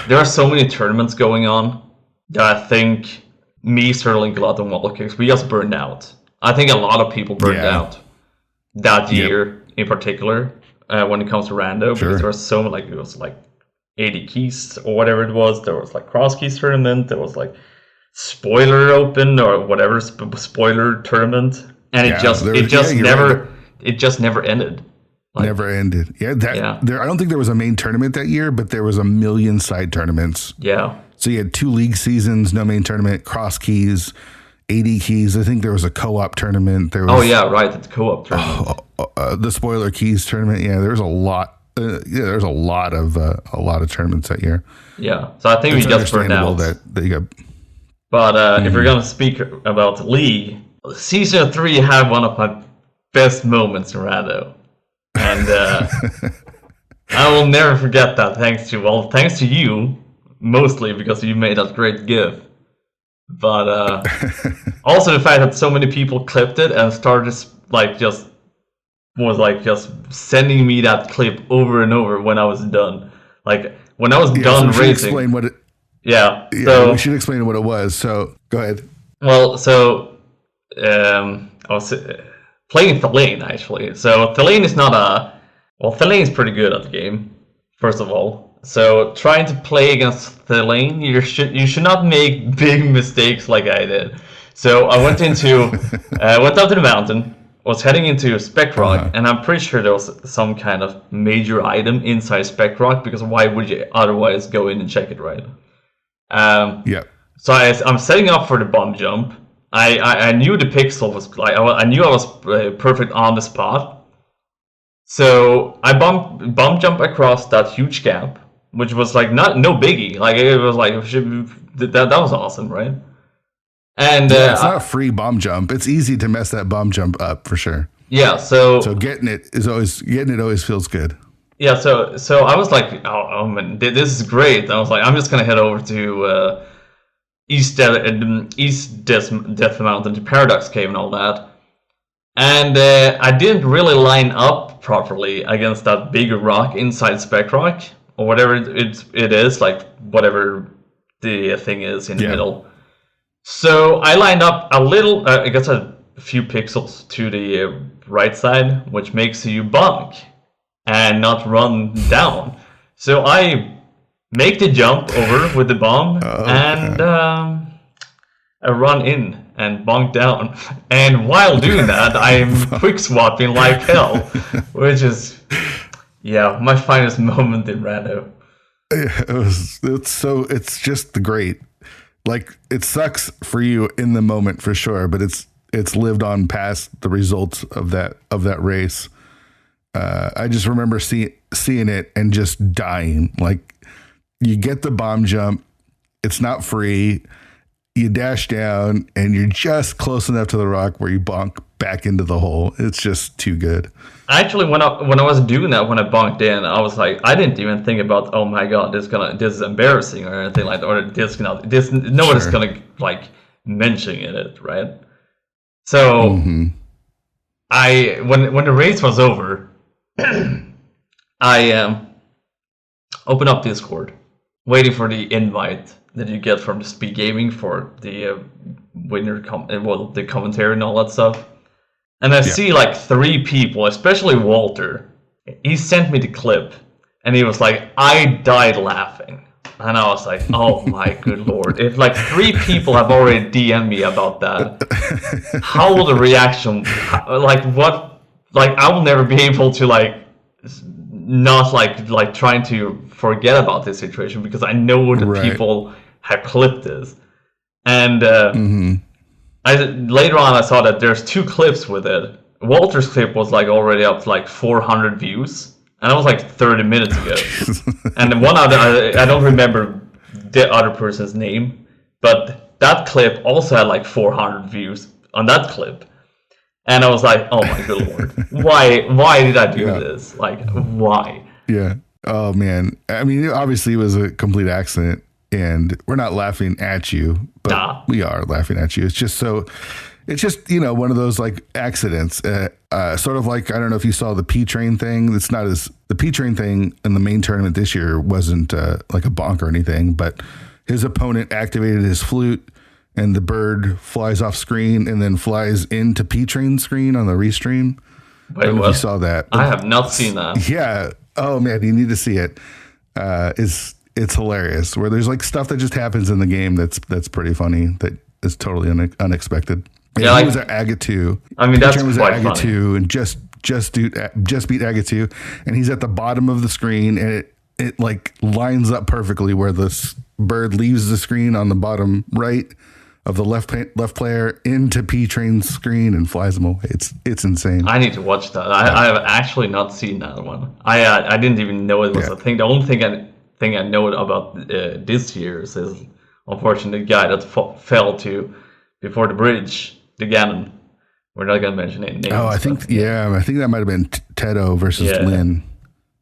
there are so many tournaments going on that I think me, Sir Linkalot, and Wall Kicks, we just burned out. I think a lot of people burned out. that year in particular when it comes to rando, because there was so like it was like 80 keys or whatever it was. There was like cross keys tournament. There was like spoiler open or whatever spoiler tournament, and it just never ended. Like, never ended. There, I don't think there was a main tournament that year, but there was a million side tournaments. Yeah. So you had 2 league seasons, no main tournament, cross keys, 80 keys. I think there was a co-op tournament. There was, the co-op tournament. The spoiler keys tournament. Yeah, there was a lot. There's a lot of tournaments that year. Yeah. So I think we just burned out. That you got. But if we're gonna speak about the league, season 3 had one of my best moments in rando, and I will never forget that. Thanks to you. Mostly because you made that great GIF, but also the fact that so many people clipped it and started just sending me that clip over and over when I was done. Like when I was done racing. Explain what it. Yeah. So we should explain what it was. So go ahead. Well, so I was playing Thelane actually. So Thelane is pretty good at the game. First of all. So trying to play against Thelane, you should not make big mistakes like I did. So I went up to the mountain, was heading into Spec Rock, and I'm pretty sure there was some kind of major item inside Spec Rock, because why would you otherwise go in and check it, right? So I'm setting up for the bomb jump. I knew the pixel was like I knew I was perfect on the spot. So I bomb jump across that huge gap, which was like no biggie. Like it was like that was awesome, right? And it's not a free bomb jump. It's easy to mess that bomb jump up for sure. Yeah, so getting it always feels good. Yeah, so I was like, oh man, this is great. I was like, I'm just gonna head over to East Death Mountain to Paradox Cave and all that. And I didn't really line up properly against that big rock inside Spec Rock, or whatever it is, like whatever the thing is in the middle. So I lined up a little, I guess a few pixels to the right side, which makes you bonk and not run down. So I make the jump over with the bomb, and I run in and bonk down. And while doing that, I'm quick swapping like hell, which is, my finest moment in rando. It's just great. Like, it sucks for you in the moment for sure, but it's lived on past the results of that race. I just remember seeing it and just dying. Like, you get the bomb jump, it's not free. You dash down and you're just close enough to the rock where you bonk back into the hole. It's just too good. Actually, when I was doing that, when I bonked in, I was like, I didn't even think about, oh my god, this is embarrassing or anything like that, or nobody's gonna like mention it, right? So when the race was over, I opened up Discord, waiting for the invite that you get from the Speed Gaming for the winner, the commentary and all that stuff. And I see like 3 people, especially Walter. He sent me the clip, and he was like, I died laughing. And I was like, oh my good lord. If like 3 people have already DM'd me about that, how will the reaction, like what, like I will never be able to like, not like trying to forget about this situation, because I know that people have clipped this. And later on I saw that there's 2 clips with it. Walter's clip was like already up to like 400 views, and that was like 30 minutes ago. And the one other, I don't remember the other person's name, but that clip also had like 400 views on that clip. And I was like, oh my good lord, why did I do this? Like, why? Yeah. Oh man. I mean, obviously it was a complete accident, and we're not laughing at you, but we are laughing at you. It's just one of those like accidents, sort of like, I don't know if you saw the P-Train thing. The P-Train thing in the main tournament this year wasn't like a bonk or anything, but his opponent activated his flute, and the bird flies off screen and then flies into P-Train screen on the restream. I don't know if you saw that. I have not seen that. Yeah. Oh man, you need to see it. It's hilarious. Where there's like stuff that just happens in the game that's pretty funny. That is totally unexpected. Yeah, like, he was at Agatu. I mean, that's was quite at Agatu and just beat Agatu, and he's at the bottom of the screen, and it like lines up perfectly where this bird leaves the screen on the bottom right of the left player into P-Train's screen and flies him away. It's insane. I need to watch that. I have actually not seen that one. I didn't even know it was a thing. The only thing I know about this year's is unfortunately the guy that fell to before the bridge, the Ganon. We're not gonna mention any names. Oh, I think that might have been Tedo versus Lin.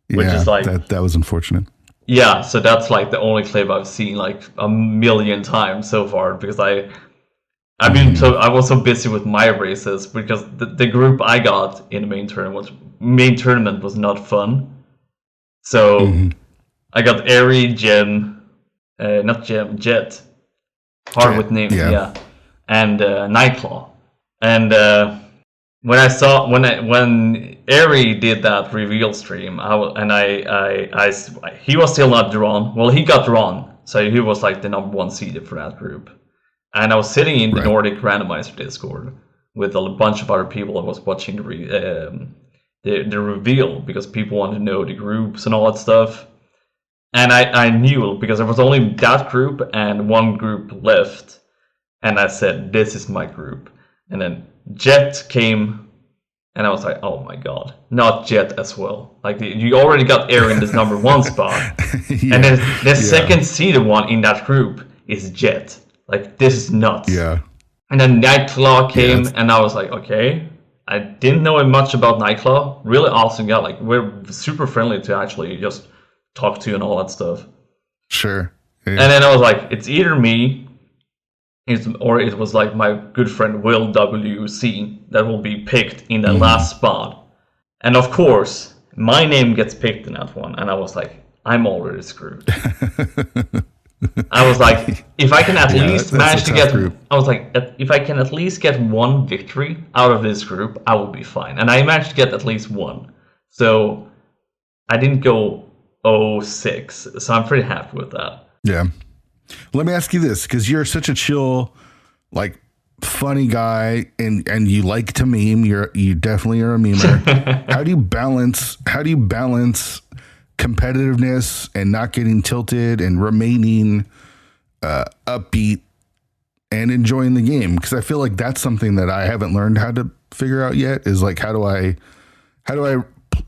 Which is like that was unfortunate. Yeah, so that's like the only clip I've seen like a million times so far, because I was so busy with my races, because the group I got in the main tournament was not fun. So I got Eri, Jet, hard with names, and Nightclaw. And when Eri did that reveal stream, he was still not drawn. Well, he got drawn, so he was like the number one seeded for that group. And I was sitting in the Nordic Randomizer Discord with a bunch of other people that was watching the reveal, because people wanted to know the groups and all that stuff. And I knew, because there was only that group and one group left, and I said, "This is my group." And then Jet came, and I was like, "Oh my god, not Jet as well!" Like, you already got Eri in this number one spot, and then the second seeded one in that group is Jet. Like, this is nuts. Yeah. And then Nightclaw came, and I was like, okay. I didn't know much about Nightclaw. Really awesome guy. Like, we're super friendly to actually just talk to and all that stuff. Sure. Yeah. And then I was like, it's either me, or it was like my good friend Will WC that will be picked in the last spot. And of course, my name gets picked in that one. And I was like, I'm already screwed. I was like, if I can at least manage to get group. I was like, if I can at least get one victory out of this group, I will be fine. And I managed to get at least one. So I didn't go 0-6. So I'm pretty happy with that. Yeah. Let me ask you this, because you're such a chill, like, funny guy, and you like to meme. You definitely are a memer. How do you balance competitiveness and not getting tilted and remaining upbeat and enjoying the game? Because I feel like that's something that I haven't learned how to figure out yet, is like, how do I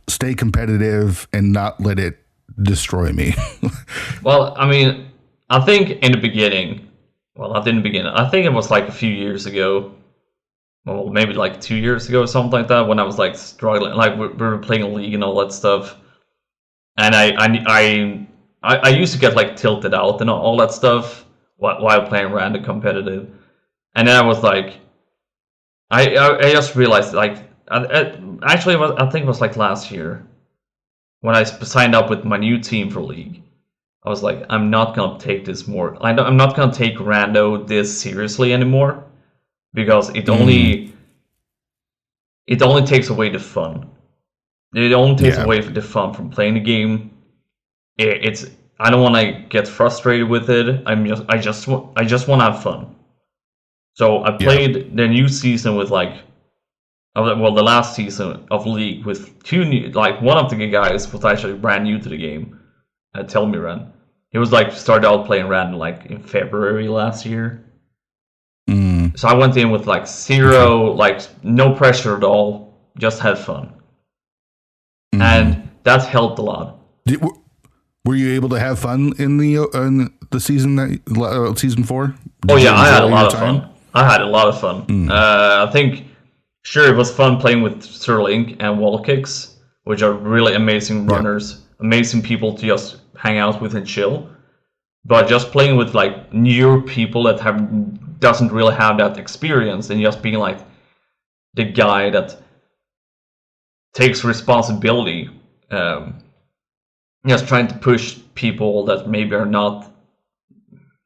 stay competitive and not let it destroy me? Well, I mean, I think in the beginning, I think it was like a few years ago, well, maybe like 2 years ago or something like that, when I was like struggling, like we were playing a league and all that stuff. And I used to get like tilted out and all that stuff while playing random competitive. And then I was like, I just realized, like, actually I think it was like last year when I signed up with my new team for League. I was like, I'm not gonna take this more. I'm not gonna take rando this seriously anymore, because it only takes away the fun. It only takes away the fun from playing the game. I don't want to get frustrated with it. I just want to have fun. So I played the new season with the last season of League with two new, like, one of the guys was actually brand new to the game. Telmiran. He was like started out playing random like in February last year. So I went in with like zero, like no pressure at all, just had fun. And that helped a lot. Were you able to have fun in the season season 4? I had a lot of fun. I think, sure, it was fun playing with Sterling and Wall Kicks, which are really amazing runners, amazing people to just hang out with and chill. But just playing with like newer people that doesn't really have that experience, and just being like the guy that takes responsibility, just trying to push people that maybe are not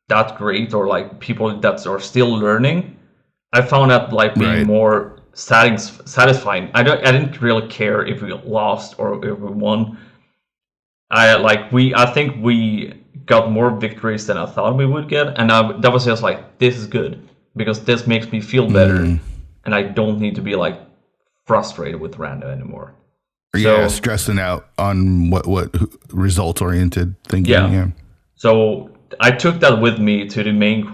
that great, or like people that are still learning. I found that like being more satisfying. I didn't really care if we lost or if we won. I think we got more victories than I thought we would get, and that was just like, this is good because this makes me feel better, and I don't need to be like frustrated with random anymore. Yeah, stressing out on what results oriented thinking. Yeah. So I took that with me to the main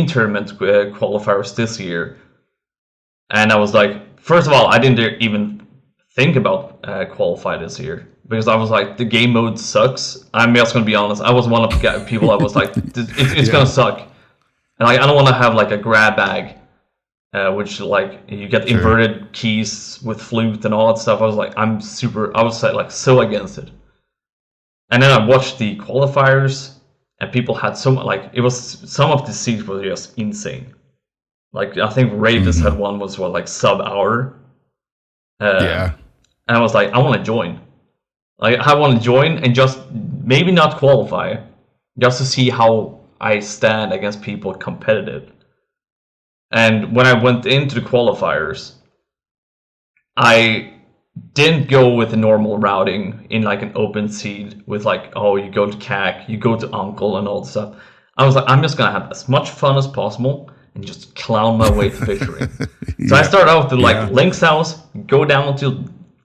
tournament qualifiers this year, and I was like, first of all, I didn't even think about qualify this year because I was like, the game mode sucks. I'm just gonna be honest. I was one of the people. I was like, it's gonna suck, and like I don't want to have like a grab bag, which like you get inverted keys with flute and all that stuff. I was like, I was like so against it. And then I watched the qualifiers, and people had some of the seats were just insane. Like I think Ravis had one was like sub hour. And I was like, I want to join. Like I want to join and just maybe not qualify, just to see how I stand against people competitive. And when I went into the qualifiers, I didn't go with the normal routing in like an open seed with like, oh, you go to CAC, you go to Uncle and all that stuff. I was like, I'm just gonna have as much fun as possible and just clown my way to victory. So I started out with like Link's house, go down to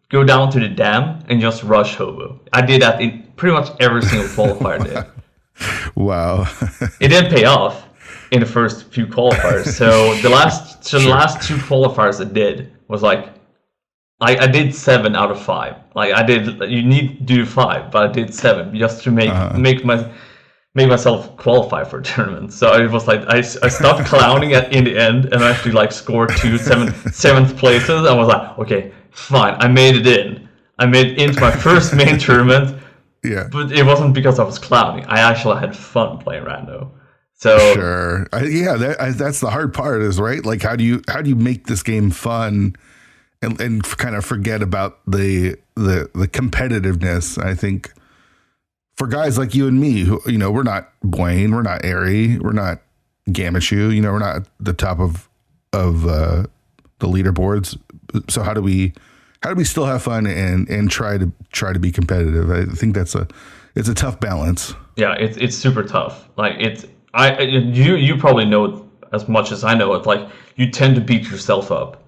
the dam and just rush Hobo. I did that in pretty much every single qualifier day. Wow. It didn't pay off in the first few qualifiers. So the last two qualifiers I did was like I did 7 out of 5. Like you need to do 5, but I did 7 just to make myself qualify for a tournament. So it was like I stopped clowning in the end and actually like scored 2 seventh places. I was like, okay, fine, I made it in. I made it into my first main tournament. Yeah, but it wasn't because I was clowning. I actually had fun playing rando. So sure, that's the hard part, is right. Like, how do you make this game fun and kind of forget about the competitiveness? I think for guys like you and me, who, you know, we're not Blaine, we're not Airy, we're not Gamashu, you know, we're not at the top of the leaderboards. So how do we still have fun and try to be competitive? I think it's a tough balance. Yeah, it's super tough. Like you probably know it as much as I know it. Like you tend to beat yourself up.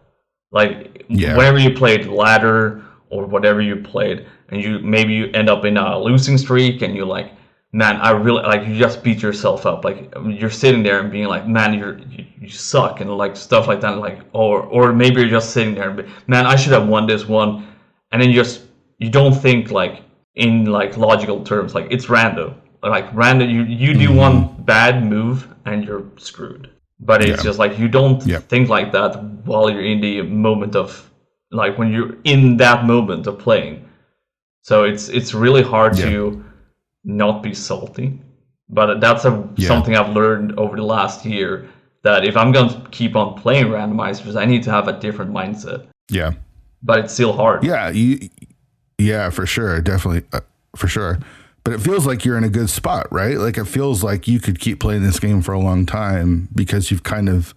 Like whenever you played ladder or whatever you played, and you end up in a losing streak, and you're like, man, I really like, you just beat yourself up. Like you're sitting there and being like, man, you suck, and like stuff like that. Like or maybe you're just sitting there and man, I should have won this one, and then you don't think like in like logical terms. Like it's random. Like random, you do one bad move and you're screwed. But it's just like you don't think like that while you're in the moment of like when you're in that moment of playing. So it's really hard to not be salty. But that's something I've learned over the last year, that if I'm going to keep on playing randomizers, I need to have a different mindset. Yeah. But it's still hard. Yeah, for sure. Definitely. For sure. But it feels like you're in a good spot, right? Like it feels like you could keep playing this game for a long time because you've kind of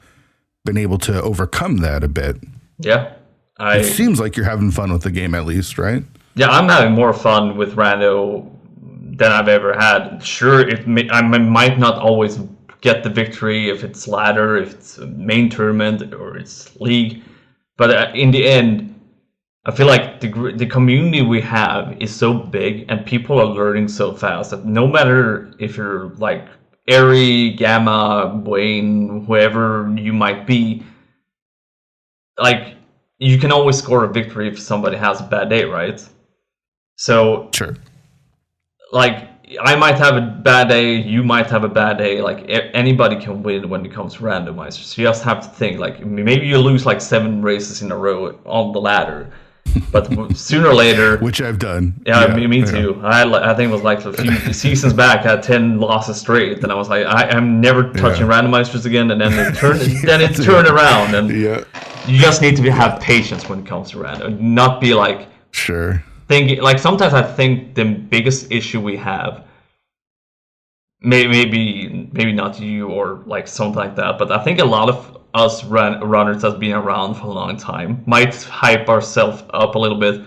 been able to overcome that a bit. Yeah. It seems like you're having fun with the game, at least, right? Yeah, I'm having more fun with Rando than I've ever had. Sure, I might not always get the victory if it's ladder, if it's a main tournament, or it's league. But in the end, I feel like the community we have is so big and people are learning so fast that no matter if you're like Airy, Gamma, Wayne, whoever you might be, like you can always score a victory if somebody has a bad day, right? So, sure. Like I might have a bad day, you might have a bad day. Like anybody can win when it comes to randomizers. So you just have to think like maybe you lose like 7 races in a row on the ladder. But sooner or later, which I've done. Yeah, me too. I think it was like a few seasons back, I had 10 losses straight, and I was like, I'm never touching randomizers again. And then it turned around, and you just need to have patience when it comes to random, not be like thinking. Like sometimes I think the biggest issue we have, maybe not you or like something like that, but I think a lot of us runners that's been around for a long time might hype ourselves up a little bit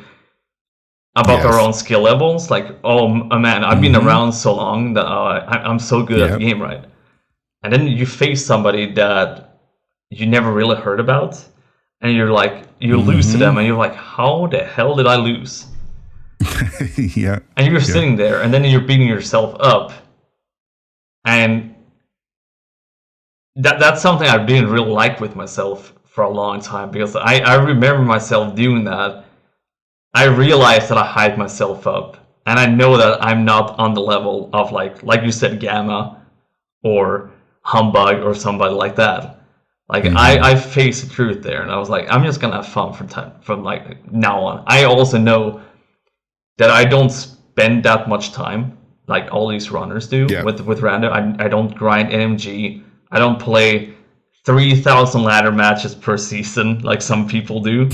about our own skill levels. Like, oh man, I've been around so long that I'm so good at the game, right? And then you face somebody that you never really heard about, and you're like, you lose to them, and you're like, how the hell did I lose? And you're sitting there, and then you're beating yourself up, and that's something I didn't really like with myself for a long time, because I remember myself doing that. I realized that I hyped myself up, and I know that I'm not on the level of like you said, Gamma or Humbug or somebody like that. Like I faced the truth there, and I was like, I'm just gonna have fun from like now on. I also know that I don't spend that much time like all these runners do with random. I don't grind NMG. I don't play 3,000 ladder matches per season like some people do.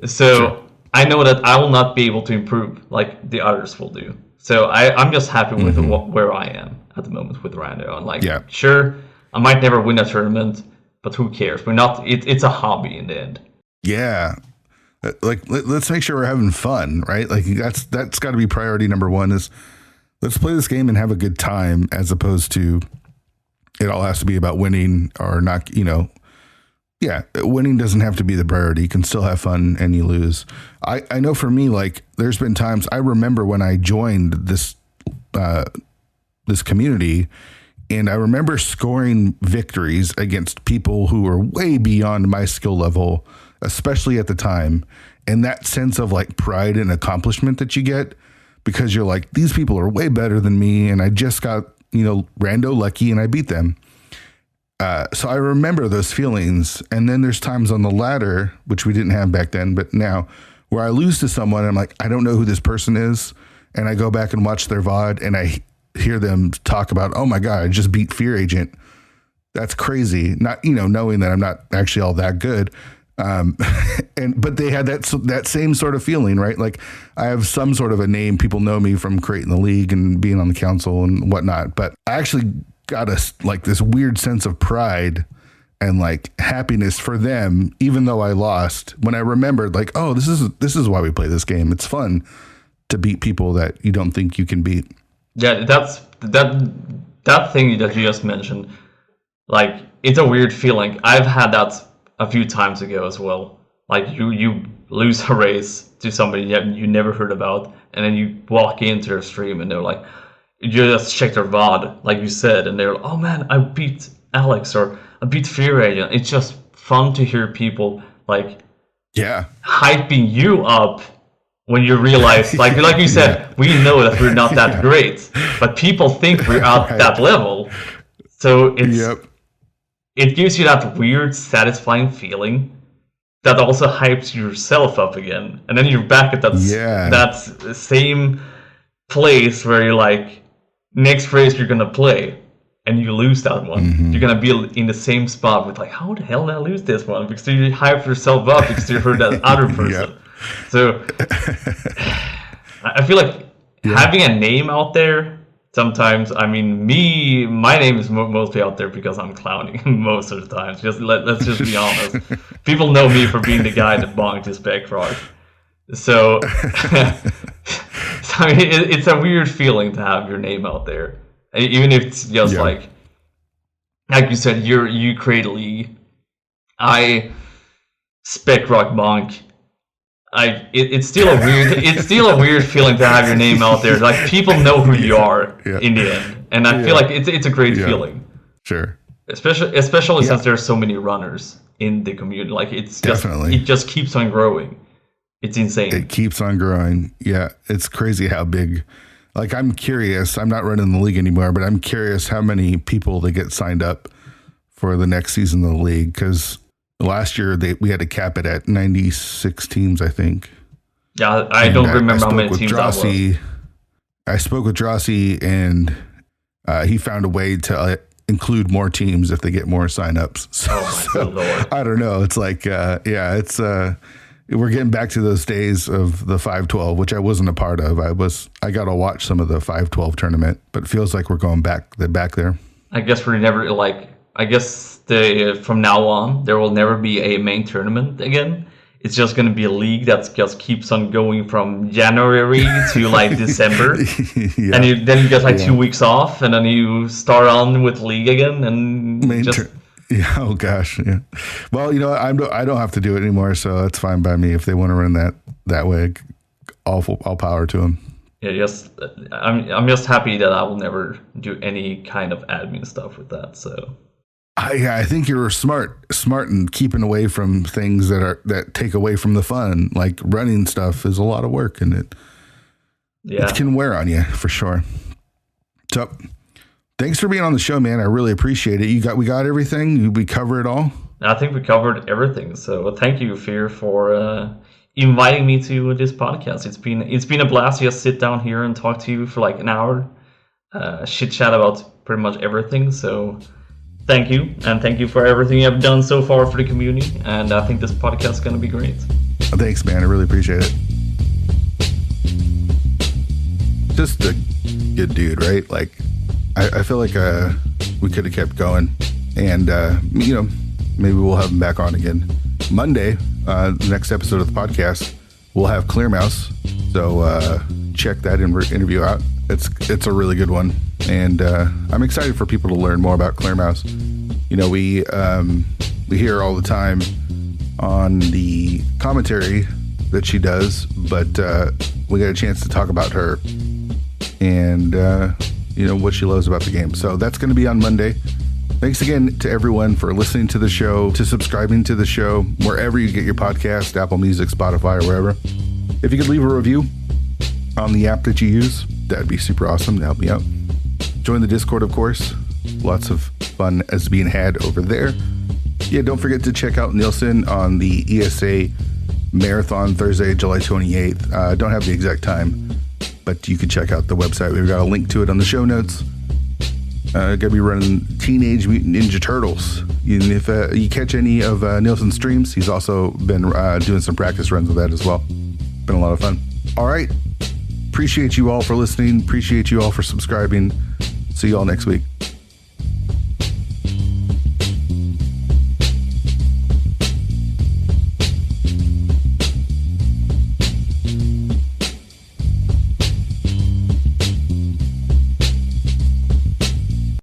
So I know that I will not be able to improve like the others will do. So I'm just happy with where I am at the moment with rando. And like, sure, I might never win a tournament, but who cares? We're not. It's a hobby in the end. Yeah. Like, let's make sure we're having fun, right? Like that's got to be priority number one. Is let's play this game and have a good time, as opposed to it all has to be about winning or not. Winning doesn't have to be the priority. You can still have fun and you lose. I know for me, like there's been times I remember when I joined this community, and I remember scoring victories against people who were way beyond my skill level, especially at the time. And that sense of like pride and accomplishment that you get, because you're like, these people are way better than me, and I just got, rando lucky and I beat them. So I remember those feelings. And then there's times on the ladder, which we didn't have back then, but now, where I lose to someone, and I'm like, I don't know who this person is. And I go back and watch their VOD, and I hear them talk about, oh my God, I just beat Fear Agent. That's crazy. Not, knowing that I'm not actually all that good. But they had that same sort of feeling, right? Like I have some sort of a name. People know me from creating the league and being on the council and whatnot, but I actually got this weird sense of pride and like happiness for them, even though I lost, when I remembered like, oh, this is why we play this game. It's fun to beat people that you don't think you can beat. Yeah. That thing that you just mentioned, like it's a weird feeling. I've had that a few times ago as well. Like you lose a race to somebody you never heard about, and then you walk into their stream and they're like, you just check their VOD, like you said, and they're like, oh man, I beat Alex, or I beat Fear Agent. It's just fun to hear people like hyping you up when you realize, like you said, we know that we're not that great, but people think we're at that level. So it gives you that weird, satisfying feeling that also hypes yourself up again. And then you're back at that same place where you're like, next race you're going to play, and you lose that one. You're going to be in the same spot with like, how the hell did I lose this one? Because you hyped yourself up because you heard that other person. So I feel like having a name out there, sometimes, I mean, my name is mostly out there because I'm clowning most of the time. Let's just be honest. People know me for being the guy that bonked his back rock. So, I mean, it's a weird feeling to have your name out there, even if it's just like you said, you create a league. I spec rock bonk. It's still a weird feeling to have your name out there. Like people know who you are in the end, and I feel like it's a great feeling. Sure. Especially since there are so many runners in the community. Like it just keeps on growing. It's insane. It keeps on growing. Yeah, it's crazy how big. Like I'm curious. I'm not running the league anymore, but I'm curious how many people they get signed up for the next season of the league, because last year we had to cap it at 96 teams, I think. Yeah, I don't remember how many teams that was. I spoke with Drossi, and he found a way to include more teams if they get more signups. So Lord. I don't know. It's like, it's we're getting back to those days of the 512, which I wasn't a part of. I got to watch some of the 512 tournament, but it feels like we're going back there. I guess we're never like I guess from now on there will never be a main tournament again. It's just going to be a league that just keeps on going from January to like December, Yeah. and then you get like 2 weeks off, and then you start on with league again, and yeah. Oh gosh. Yeah. Well, I don't have to do it anymore, so that's fine by me. If they want to run that way, all power to them. Yeah. I'm just happy that I will never do any kind of admin stuff with that. So. I think you're smart in keeping away from things that take away from the fun. Like running stuff is a lot of work, and it can wear on you for sure. So, thanks for being on the show, man. I really appreciate it. We got everything. We cover it all. I think we covered everything. So thank you, Fear, for inviting me to this podcast. It's been a blast to just sit down here and talk to you for like an hour, chit chat about pretty much everything. So. Thank you, and thank you for everything you have done so far for the community, and I think this podcast is going to be great. Thanks, man. I really appreciate it. Just a good dude, right? Like, I feel like we could have kept going, and, maybe we'll have him back on again. Monday, the next episode of the podcast, we'll have Clear Mouse, so check that interview out. It's a really good one, and I'm excited for people to learn more about Clear Mouse. We hear all the time on the commentary that she does, but we got a chance to talk about her and what she loves about the game. So that's going to be on Monday. Thanks again to everyone for listening to the show, to subscribing to the show, wherever you get your podcast, Apple Music, Spotify, or wherever. If you could leave a review on the app that you use, that'd be super awesome to help me out. Join the Discord, of course. Lots of fun is being had over there. Yeah, don't forget to check out Nilsson on the ESA Marathon Thursday, July 28th. Don't have the exact time, but you can check out the website. We've got a link to it on the show notes. Going to be running Teenage Mutant Ninja Turtles. And if you catch any of Nilsson's streams, he's also been doing some practice runs with that as well. Been a lot of fun. All right. Appreciate you all for listening. Appreciate you all for subscribing. See you all next week.